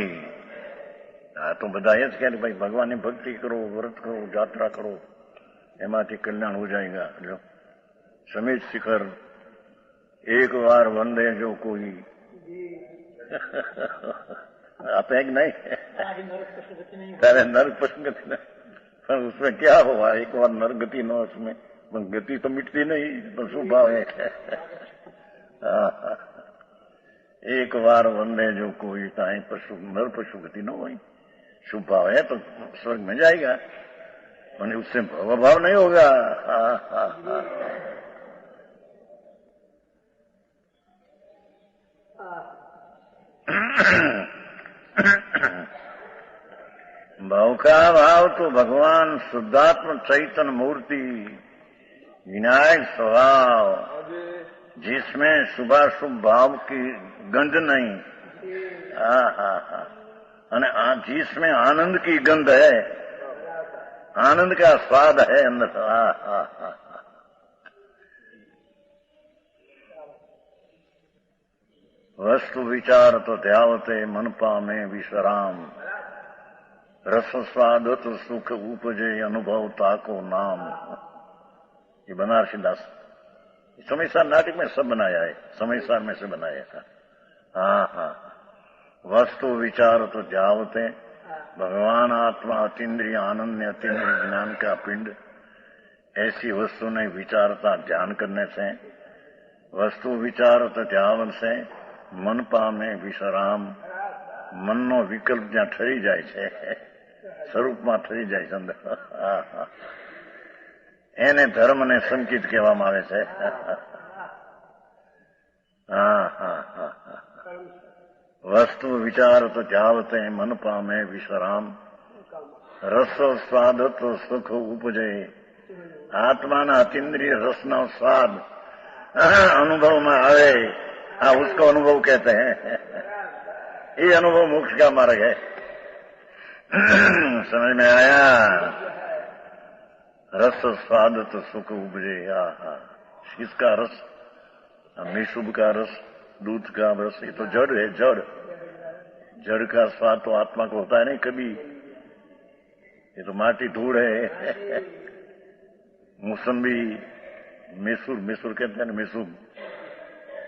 આ તો બધા એ જ કહે ભાઈ ભગવાનની ભક્તિ કરો, વ્રત કરો, જાત્રા કરો, એમાંથી કલ્યાણ हो जाएगा. जो समेत शिखर एक बार वंदे जो कोई आप एक नहीं तारे नरक पशुगति नहीं. पर उसमें क्या हुआ, एक बार नरक गति न, उसमें गति तो मिटती नहीं, तो स्वभाव है. एक बार वंदे जो कोई ताई पशु नर पशु गति न हुई. शुभ भाव है तो स्वर्ग में जाएगा, मैंने उससे भवभाव नहीं होगा. भाव का भाव तो भगवान शुद्धात्म चैतन्य मूर्ति, विनायक स्वभाव, जिसमें शुभाशुभ भाव की गंध नहीं. जिसमें आनंद की गंध है, आनंद का स्वाद है अंदर. वस्तु विचार तो ध्यावते मन पामे विश्राम, रस स्वादत सुख उपजे अनुभव ताको नाम. ये बनारसी दास समयसार नाटक में सब बनाया है, समयसार में से बनाया था. हाँ हाँ, वस्तु विचार तो ध्यावते, भगवान आत्मा अतीन्द्रिय आनंद अतीन्द्रिय ज्ञान का पिंड. ऐसी वस्तु ने विचारता ध्यान करने से, वस्तु विचार तो ध्यावन से मन पामे विश्राम. મનનો વિકલ્પ જ્યાં ઠરી જાય છે, સ્વરૂપમાં ઠરી જાય છે અંદર, એને ધર્મને સંકિત કહેવામાં આવે છે. હા હા હા, વસ્તુ વિચાર તો જાવતે મન પામે વિશ્રામ, રસ સ્વાદ તો સુખ ઉપજે. આત્માના અતિન્દ્રિય રસનો સ્વાદ અનુભવમાં આવે, આ उसको अनुभव कहते हैं. ये अनुभव मोक्ष का मार्ग है. समझ में आया. रस स्वाद तो सुख उपजे. किसका रस? मिशुभ का रस, दूध का रस. ये तो जड़ है, जड़. जड़ का स्वाद तो आत्मा को होता है नहीं कभी. ये तो माटी धूड़ है. मौसम्बी, मैसूर, मैसूर कहते हैं ना, मैसूर,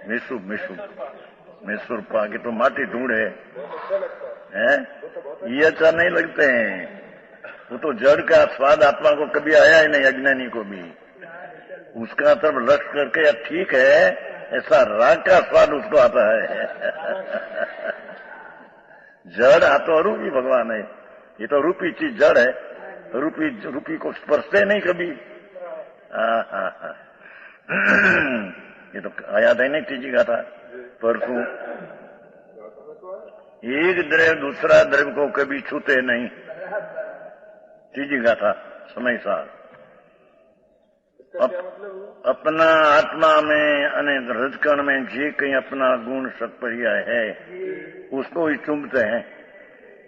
मैसूर, मैसूर, मैसूर पाक, तो माटी ढूंढ है. ये अच्छा नहीं लगते हैं. वो तो जड़ का स्वाद आत्मा को कभी आया ही नहीं, अज्ञानी को भी. उसका तब लक्ष्य करके या ठीक है, ऐसा राग का स्वाद उसको आता है. जड़ तो रूपी भगवान है. ये तो रूपी चीज जड़ है, रूपी को स्पर्शते नहीं कभी. ये तो आया था नहीं तीजी का था परसों. एक द्रव्य दूसरा द्रव्य को कभी छूते नहीं. तीजी का था समय सार. अपना आत्मा में अने हृदकण में जे कहीं अपना गुण सत्पर्या है उसको ही चुमते हैं.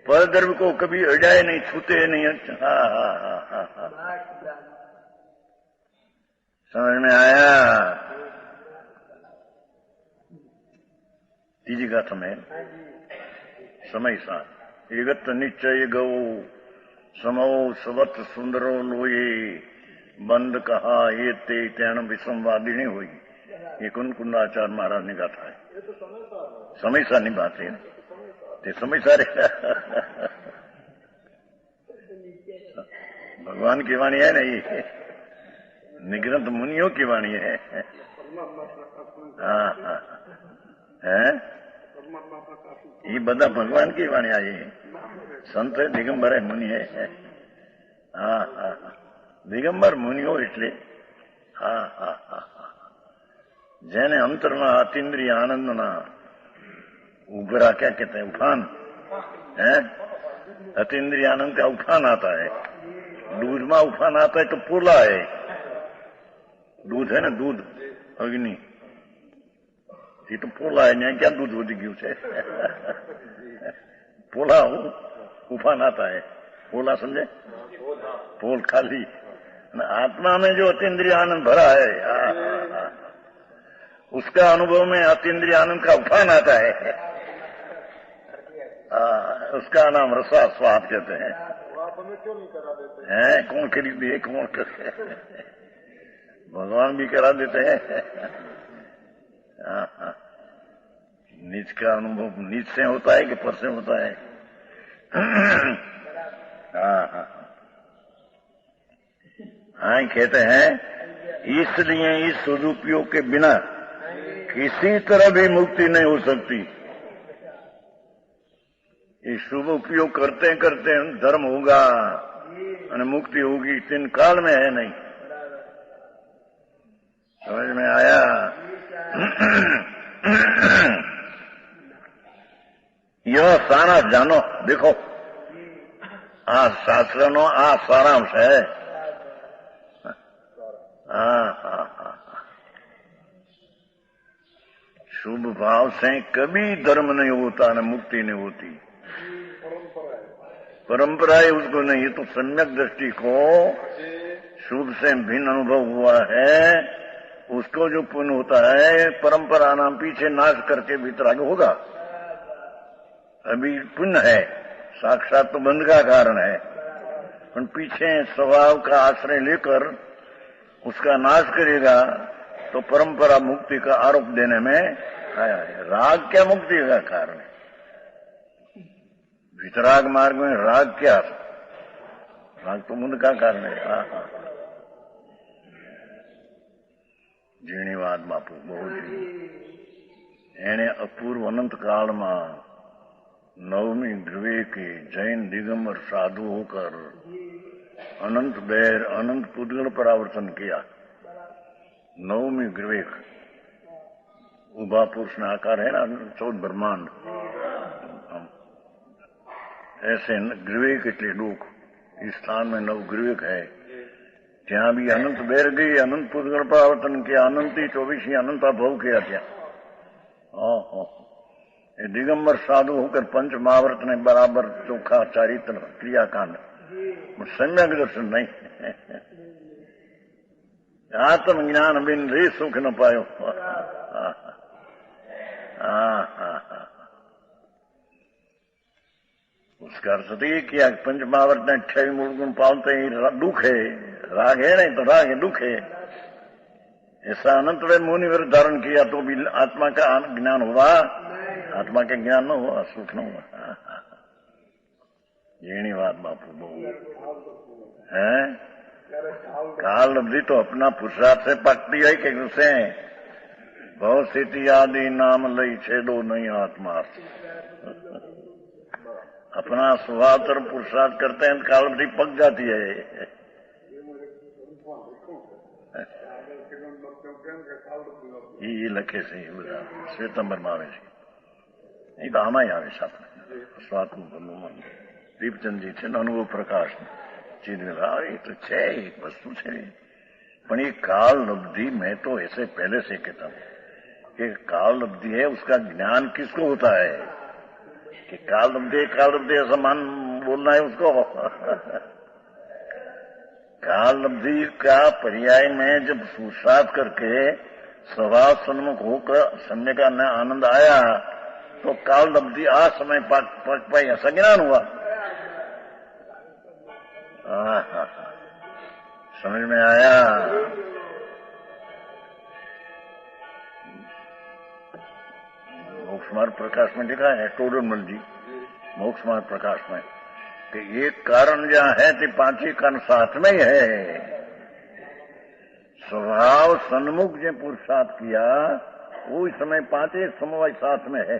पर द्रव्य को कभी अड़ाए नहीं, छूते नहीं. समझ में आया. तीजी गाथा में समय सार. जगत निश्चय गौ समो सवत सुंदरो लोये, बंद कहा ये ते तेण विसंवादिनी हुई. ये कुंकुंडाचार्य महाराज ने गाथा है. समय सार नहीं बात है, ते समय सारे भगवान की वाणी है ना ये. निग्रंथ मुनियों की वाणी है। हाँ हाँ है, ये बदा भगवान की वाणी आई है। संत है, दिगंबर है, मुनि है। हाँ हाँ दिगंबर मुनियो એટલે હા હા હા જેને અંતરના અતિન્દ્રિય આનંદના उभरा, क्या कहते हैं, उफान है। अतीन्द्रिय आनंद का उफान आता है। दूध में उफान आता है तो पोला है। दूध है ना, दूध अग्नि, ये तो पोला है। यहाँ क्या दूध वधी गયું છે? पोला उफान आता है। पोला समझे, पोल खाली। आत्मा में जो अतीन्द्रिय आनंद भरा है, उसका अनुभव में अतीन्द्रिय आनंद का उफान आता है। उसका नाम रसास्वाद कहते हैं। क्यों नहीं करा देते हैं? कौन खरीदे, कौन करे? भगवान भी करा देते हैं। नीच का अनुभव नीच से होता है कि पर से होता है? हाँ कहते हैं, इसलिए इस सदुपयोग के बिना किसी तरह भी मुक्ति नहीं हो सकती। ये शुभ उपयोग करते करते धर्म होगा और मुक्ति होगी, तीन काल में है नहीं। समझ में आया? यह सारा जानो, देखो आ शास्त्र नो आ सारांश है। शुभ भाव से कभी धर्म नहीं होता न मुक्ति नहीं होती। परंपरा है उसको नहीं, ये तो सम्यक दृष्टि को शुभ से भिन्न अनुभव हुआ है, उसको जो पुण्य होता है परंपरा नाम पीछे नाश करके वितराग होगा। अभी पुण्य है, साक्षात तो बंध का कारण है, पर पीछे स्वभाव का आश्रय लेकर उसका नाश करेगा तो परंपरा मुक्ति का आरोप देने में आया है। राग क्या मुक्ति का कारण है? वितराग मार्ग में राग क्या? राग तो मुंद का कारण है। जीणी વાત બાપુ બહુ જીણી। એને અપૂર્વ અનંત કાળમાં નવમી ધ્રુવે के जैन दिगंबर साधु होकर अनंत बैर अनंत पुद्गल पर आवर्तन किया। नवमी ग्रीवेक उभा पुरुष ना आकार है ना, 14 ब्रह्मांड। ऐसे ग्रीवेक એટલે ડોક, इस स्थान में नव ग्रीवेक है। ત્યાં भी अनंत बैर गई, अनंत पुद्गल पर आवर्तन किया, अनंती 24 अनंता भव किया ત્યાં। दिगंबर साधु होकर पंच महावर्त ने बराबर चोखा चारित्र क्रियाकांड, सम्यक दर्शन नहीं। आत्मज्ञान बिन रे सुख न पायो। उसका अर्थ तो ये किया पंच महावर्त ने 28 मूल गुण पालते ही दुख है, राग है नहीं तो राग है, दुख है। ऐसा अनंत वे मुनिवर धारण किया तो भी आत्मा का ज्ञान हुआ, आत्मा का ज्ञान न हुआ, सुख न हुआ। येनी बात बापू बहु है। काल अवधि तो अपना पुरुषार्थ से पकती है कि उसे बहुत स्थिति आदि नाम लई छेदो नहीं आत्मा। अपना स्वभाव तरफ पुरुषार्थ करते हैं, काल अवधि पक जाती है। ये लखे से श्वेतंबर में आवे છે, नहीं तो आमा आवे साथ स्वात्म दीपचंद जी છે ને અનુભવ પ્રકાશ ચીજ એ તો છે, એક વસ્તુ છે। પણ ये काल अवधि मैं तो ऐसे पहले से कहता हूं कि काल अवधि है, उसका ज्ञान किसको होता है कि काल अवधि ऐसा मान बोलना है उसको। काल अवधि का पर्याय में जब पुरुषार्थ करके स्वभाव सन्मुख होकर सम्य का न आनंद आया तो काल अवधि आ समय पक पाई, ऐसा ज्ञान हुआ। समझ में आया? मोक्ष मार्ग प्रकाश में लिखा है टोडरमल जी, मोक्ष मार्ग प्रकाश में, कि एक कारण जहां है तो 5 कारण साथ में ही है। स्वभाव सन्मुख जो पुरुषार्थ किया वो इस समय पांचे समवाय साथ में है।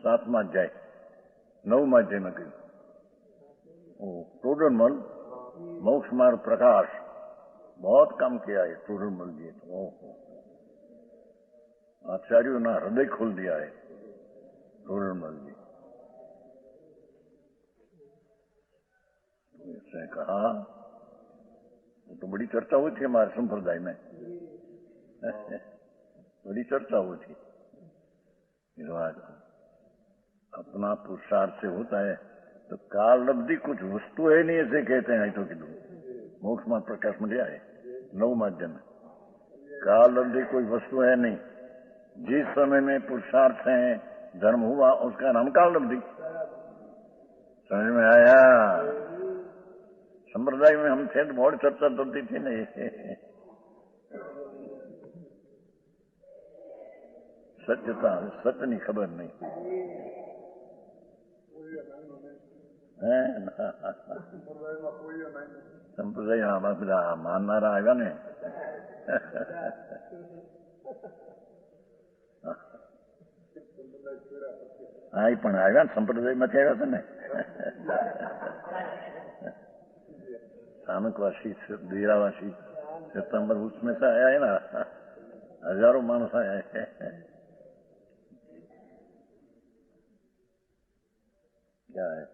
7वां अध्याय 9वां अध्याय में कही टोडरमल मोक्ष मार्ग प्रकाश बहुत काम किया है टोडरमल जी। तो आचार्यों ने हृदय खोल दिया है टोडरमल जी। तो इसने कहा तो बड़ी चर्चा हुई थी हमारे संप्रदाय में बड़ी चर्चा हुई थी। अपना पुरुषार्थ से होता है तो काल अवधि कुछ वस्तु है नहीं ऐसे कहते हैं। तो कि मोक्ष मार्ग प्रकाश में लिया है 9 माध्यम में काल अवधि कोई वस्तु है नहीं। जिस समय में पुरुषार्थ है धर्म हुआ उसका नाम काल अवधि। समझ में आया? संप्रदाय में हम थे तो बहुत चर्चा चलती थी नहीं सत्यता सत्य नहीं खबर नहीं है। संप्रदाय બધા માનનારા આવ્યા ને હા એ પણ આવ્યા ને સંપ્રદાયમાંથી આવ્યા હતા ને स्थानकवासी डेरावासी सितंबर उसमें से आया है ना। हजारों मानस आया है। क्या है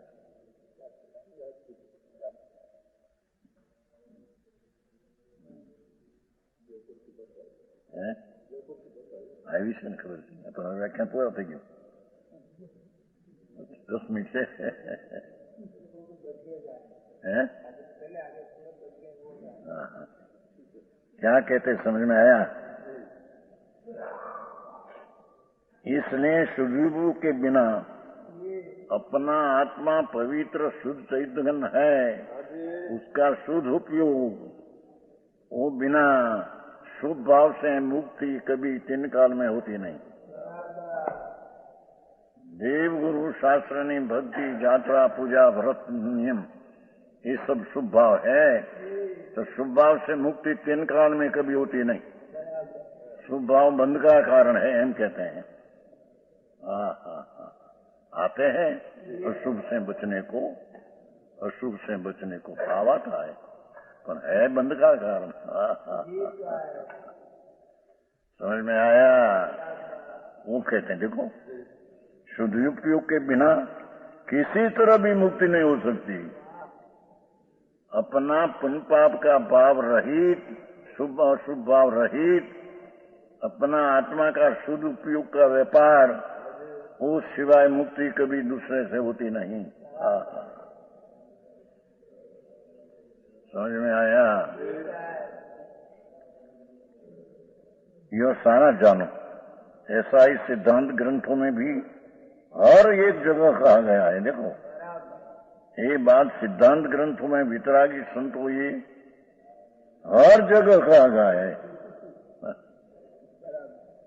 આવી છે ને ખબર છે પણ વ્યાખ્યાન પૂરા થઈ ગયું 10 મિનિટ છે हैं? क्या कहते समझ में आया? इसलिए शुद्धि के बिना अपना आत्मा पवित्र शुद्ध चैतन्य है उसका शुद्ध उपयोग वो बिना शुभ भाव से मुक्ति कभी 3 काल में होती नहीं। देव गुरु शास्त्रनी भक्ति यात्रा पूजा व्रत नियम ये सब शुभ भाव है तो शुभ भाव से मुक्ति 3 काल में कभी होती नहीं। शुभ भाव बंध का कारण है हम कहते हैं। आते हैं अशुभ से बचने को अशुभ से बचने को भाव आता है पर है बंध का कारण। समझ में आया? वो कहते हैं देखो शुद्ध उपयोग के बिना किसी तरह भी मुक्ति नहीं हो सकती। अपना पुण्य पाप का भाव रहित शुभ और शुभ भाव रहित अपना आत्मा का शुद्ध उपयोग का व्यापार उस सिवाय मुक्ति कभी दूसरे से होती नहीं। समझ में आया? यह सारा जानो ऐसा ही सिद्धांत ग्रंथों में भी हर एक जगह कहा गया है। देखो ये बात सिद्धांत ग्रंथों में वितरागी संत हो ये हर जगह कहा गया है।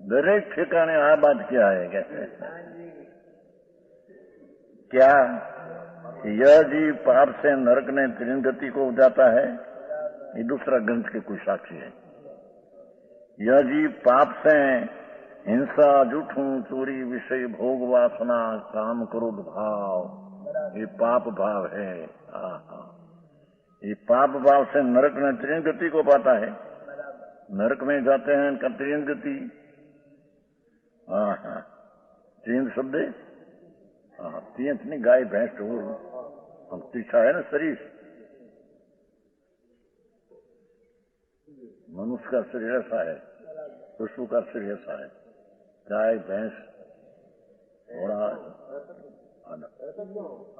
दरेक ठिकाने आ बात क्या है कहते क्या यह जीव पाप से नरक ने त्रिगति को जाता है। ये दूसरा ग्रंथ के कुछ साक्षी है। यह जीव पाप से हिंसा झूठों चोरी विषय भोग वासना काम क्रोध भाव ये पाप भाव है। ये पाप भाव से नरक में त्रिगति को पाता है। नरक में जाते हैं का त्रिगति। तीन शब्द तीन नहीं गाय भैंस हम तीखा है ना शरीर। मनुष्य का शरीर ऐसा है पशु का शरीर ऐसा है गाय भैंस घोड़ा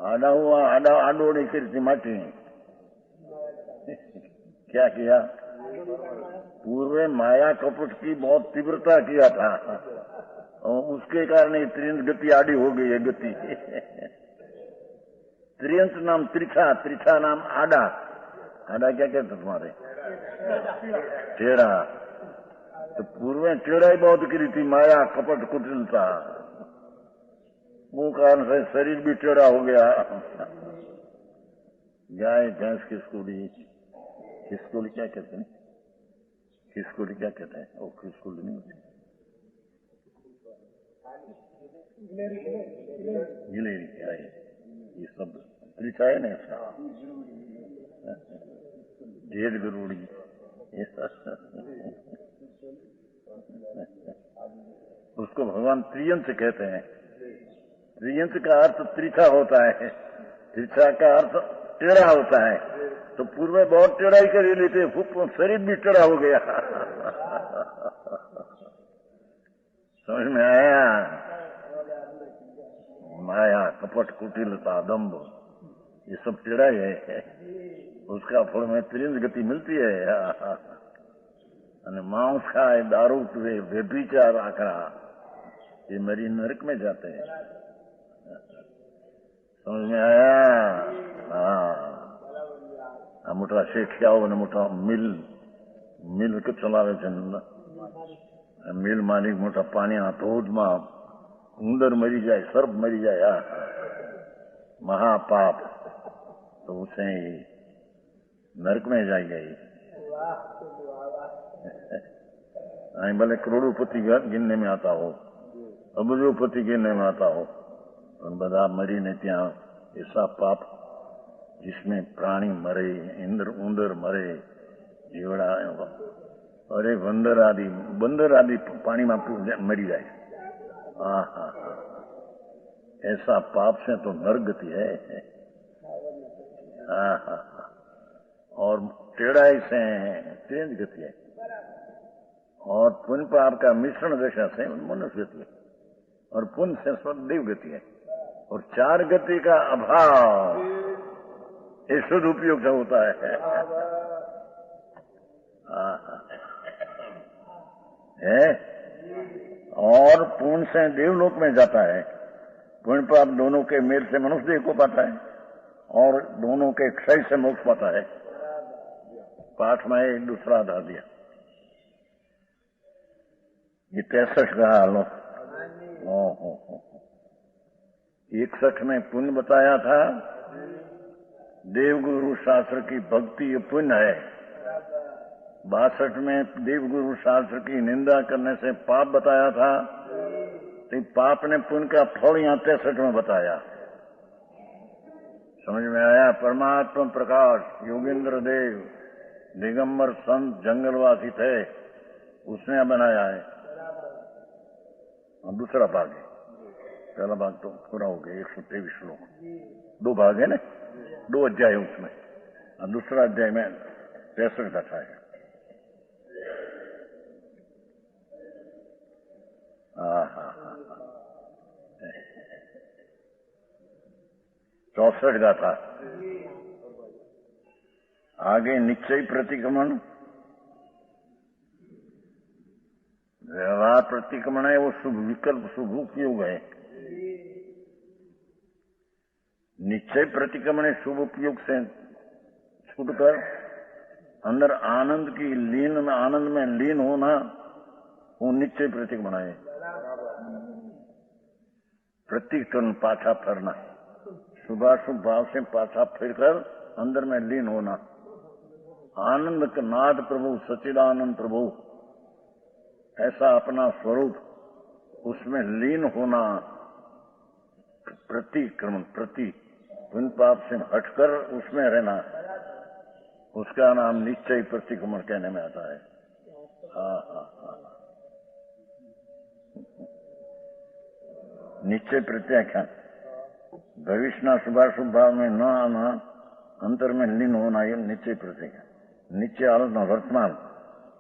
आडा हुआ आडोड़ी करती माटी क्या किया पूर्व माया कपट की बहुत तीव्रता किया था और उसके कारण ये त्रियंत गति आड़ी हो गई है गति। त्रियंत नाम त्रिखा नाम आडा क्या कहते तुम्हारे टेढ़ा। तो पूर्व टेढ़ा ही बहुत करी थी माया कपट कुटिलता वो कारण से शरीर भी टेढ़ा हो गया। गाय भैंस की स्कूली खिसकोली क्या कहते हैं? खिसकोली क्या कहते हैं? वो खिसकोली नहीं होती, गिलेरी क्या है? ये सब त्रिचा है ना इसका, ढेर गरुड़ी, उसको भगवान त्रियंश कहते हैं। त्रियंश का अर्थ त्रिछा होता है, त्रिछा का अर्थ टेढ़ा होता है। तो पूर्व में बहुत टेढ़ा ही कर लेते, शरीर भी टेढ़ा हो गया। समझ में आया? माया, कपट, कुटिलता, दम्भ, ये सब टेढ़ा ही है। उसका फल में त्रियंश गति मिलती है। मांस खाए, दारू पीए, व्यभिचार आकड़ा, ये मरी नरक में जाते हैं। समझ में आया? हाँ, मोटा શેઠિયાઓ ને મોટા મિલ કે ચલાવે છે, મિલ માલિક મોટા પાણીના ધોધમાં ઉંદર મરી જાય, સર્પ મરી જાય, महापाप, तो उसे नरक में जाई गई। भले करोड़ोपति गिनने में आता हो, अबजोपति गिनने में आता हो, बदा मरी ने त्या ऐसा पाप जिसमें प्राणी मरे, इंद्र उंदर मरे, जीवड़ा और एक बंदर आदि पानी में मरी जाए। ऐसा पाप से तो नरगति है। और टेढ़ाई से तेज गति है, और पुण्य पाप का मिश्रण दशा से मनुष्य गति है, और पुण्य से देव गति है। और चार गति का अभाव ये शुद्ध उपयोग से होता है। और पुण्य से देवलोक में जाता है, पुण्य पाप दोनों के मेल से मनुष्य देह को पाता है, और दोनों के क्षय से मोक्ष पाता है। पाठ में एक दूसरा आधार दिया। ये 63 का हाल। 61 में पुण्य बताया था, देवगुरु शास्त्र की भक्ति ये पुण्य है। 62 में देवगुरु शास्त्र की निंदा करने से पाप बताया था, तो पाप ने पुण्य का फल यहाँ 63 में बताया। समझ में आया? परमात्मा प्रकाश योगेंद्र देव दिगंबर संत जंगलवासी थे, उसने बनाया है। और दूसरा भाग है, पहला भाग तो पूरा हो गया, 123 श्लोक, 2 भाग है ना, 2 अध्याय उसमें, और दूसरा अध्याय में 63 कथा है। 64 गाथा। आगे निश्चय प्रतिक्रमण, व्यवहार प्रतिक्रमण है, वो शुभ विकल्प शुभ उपयोग है। निश्चय प्रतिक्रमण शुभ उपयोग से छूटकर अंदर आनंद में लीन होना, वो निश्चय प्रतिक्रमण है। प्रतिक्रमण पाछा फरना, शुभाशुभ भाव से पाछा फिरकर अंदर में लीन होना। आनंद का नाद प्रभु, सच्चिदानंद प्रभु, ऐसा अपना स्वरूप, उसमें लीन होना। प्रतिक्रमण, पुण्य पाप से हटकर उसमें रहना, उसका नाम निश्चय प्रतिक्रमण कहने में आता है। निश्चय प्रत्याख्यान, भविष्य ना शुभाशुभ भाव में न आना, अंतर में लीन होना, ये निश्चय प्रत्याख्यान। निश्चय आलोचना वर्तमान,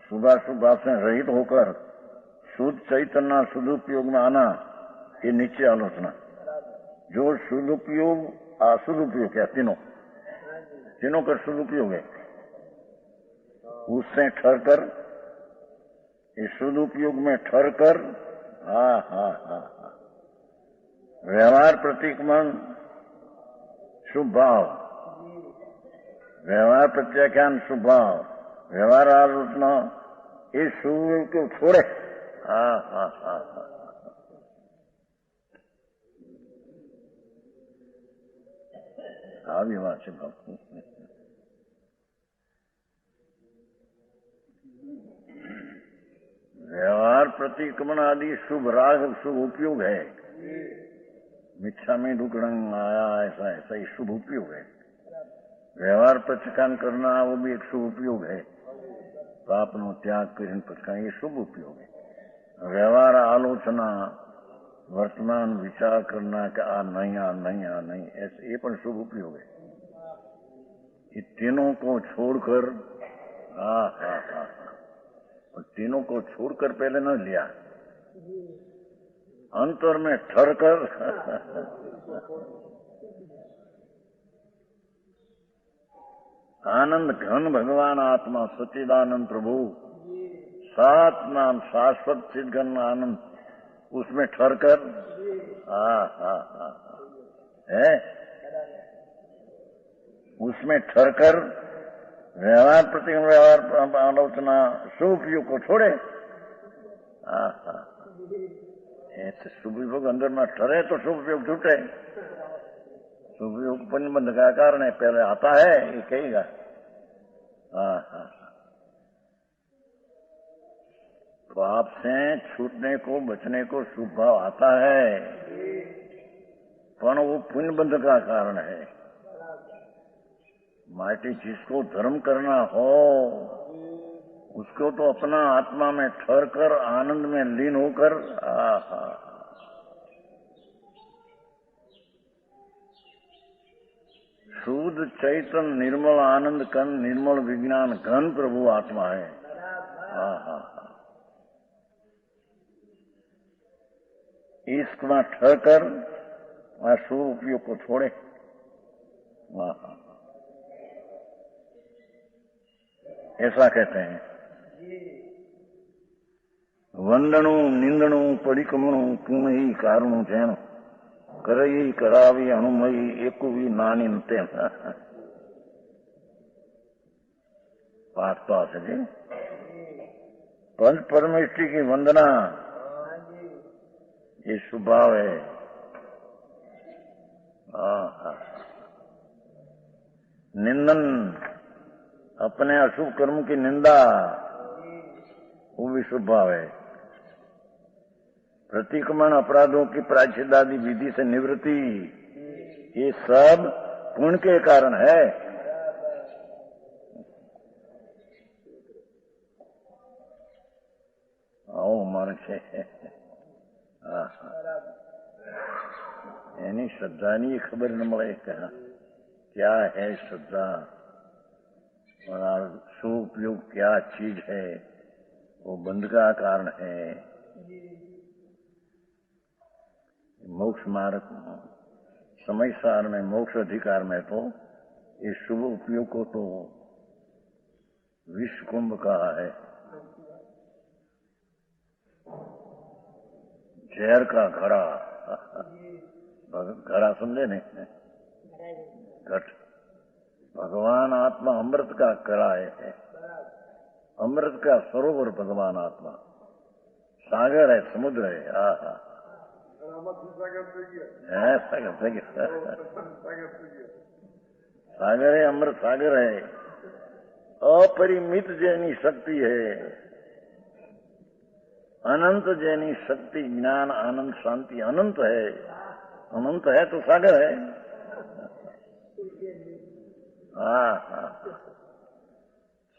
शुभाशुभ भाव से रहित होकर शुद्ध चैतन्य शुद्ध उपयोग में आना, ये निश्चय आलोचना। जो शुद्ध उपयोग अशुद्ध उपयोग क्या, तीनों का शुद्ध उपयोग है, उससे ठहरकर, इस शुद्ध उपयोग में ठहरकर, व्यवहार प्रतिक्रमण शुभ भाव, व्यवहार प्रत्याख्यान शुभ भाव, व्यवहार आलोचना, इस शुभ को छोड़े। आदिवासी भक्त प्रतिक्रमण आदि शुभ राग शुभ उपयोग है। मिच्छा में ढुकड़ंग आया ऐसा ऐसा ही शुभ उपयोग है। व्यवहार प्रचकान करना वो भी एक शुभ उपयोग है। पाप नो त्याग कर प्रचकान ये शुभ उपयोग है। व्यवहार आलोचना वर्तमान विचार करना कि आ नहीं ऐसे ये पण शुभ उपयोग है। ये तीनों को छोड़कर तीनों को छोड़कर पहले न लिया, अंतर में ठहर कर आनंद घन भगवान आत्मा सच्चिदानंद प्रभु सात नाम शाश्वत चिदघन आनंद उसमें ठहर कर है, उसमें ठहर कर व्यवहार प्रति व्यवहार आलोचना शुभ उपयोग को छोड़े। ऐसे शुभ उपयोग अंदर में ठहरे तो शुभ उपयोग छूटे। शुभ उपयोग पंचबंध का कारण है, पहले आता है ये कहेगा। पाप से छूटने को बचने को शुभ भाव आता है, पर वो पुण्यबंध का कारण है। माटी जिसको धर्म करना हो उसको तो अपना आत्मा में ठहर कर आनंद में लीन होकर शुद्ध चैतन्य निर्मल आनंद कन निर्मल विज्ञान घन प्रभु आत्मा है। इसका ठहर कर शुभ उपयोग को छोड़े। ऐसा कहते हैं। वंदणु निंदणु परिक्रमणु तुम ही कारणु जैन करई करावी अणुमयी एक भी नानी पाठ तो आते जी। पंच परमेष्टि की वंदना ये स्वभाव है। निंदन अपने अशुभ कर्म की निंदा वो भी शुभ भाव है। प्रतिक्रमण अपराधों की प्रायश्चित्तादि विधि से निवृत्ति ये सब पुण्य के कारण है। आओ मार છે એની શ્રદ્ધાની ખબર ન મળે क्या है श्रद्धा और शुभ उपयोग क्या चीज है, वो बंध का कारण है। मोक्ष मार्ग समय सार में मोक्ष अधिकार में तो इस शुभ उपयोग को तो विश्व कुंभ कहा है। जहर का घड़ा, घड़ा समझे नहीं, घट भगवान आत्मा अमृत का कड़ा है। अमृत का सरोवर भगवान आत्मा सागर है, समुद्र है। सागर है, अमृत सागर है, अपरिमित जैनी शक्ति है, अनंत जैनी शक्ति ज्ञान आनंद शांति अनंत है। अनंत है तो सागर है।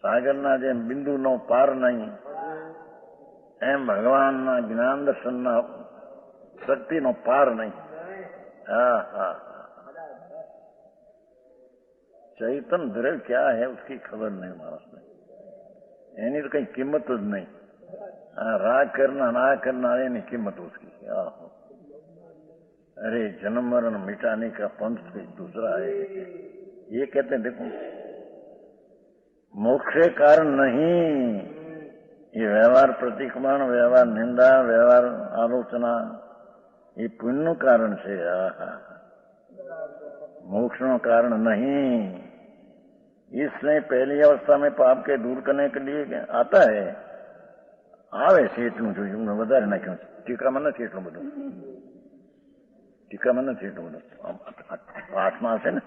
सागरना जेम बिंदु नो पार नहीं एम भगवान ना ज्ञान दर्शन ना शक्ति नो पार नहीं। चैतन्य द्रव्य क्या है उसकी खबर नहीं मानस में, एनी तो कहीं कीमत ज नहीं। राग करना ना करना एनी कीमत उसकी। अरे जन्म मरण मिटाने का पंथ कोई दूसरा है। ये कहते हैं देखो मोक्ष कारण नहीं, ये व्यवहार प्रतिक्रमण व्यवहार निंदा व्यवहार आलोचना ये पुण्य कारण से मोक्ष कारण नहीं। इसलिए पहली अवस्था में पाप के दूर करने के लिए आता है। आवे से એટલું જોયું વધારે નાખ્યું ટીકામાં નથી એટલું બધું, ટીકામાં નથી એટલું બધું। પાઠમાં હશે ને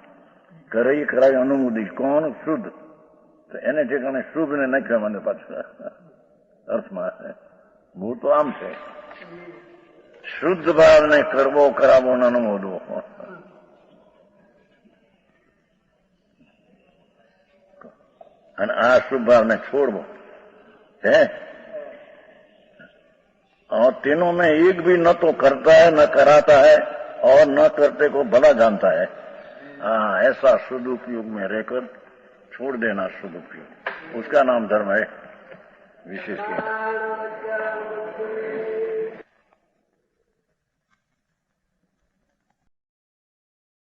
કરઈ કરાવી અનુમોદી કોણ શુદ્ધ, તો એને ઠેકાણે શુભ ને નાખ્યા મને પાછું અર્થમાં वो तो आम છે શુદ્ધ ભાવને કરવો કરાવો ન મોદવો અને આ શુભ ભાવને छोड़વો है। और तीनों में एक भी न तो करता है न कराता है और न करते को भला जानता है। हाँ, ऐसा सदुपयोग में रहकर छोड़ देना सदुपयोग, उसका नाम धर्म है विशेष।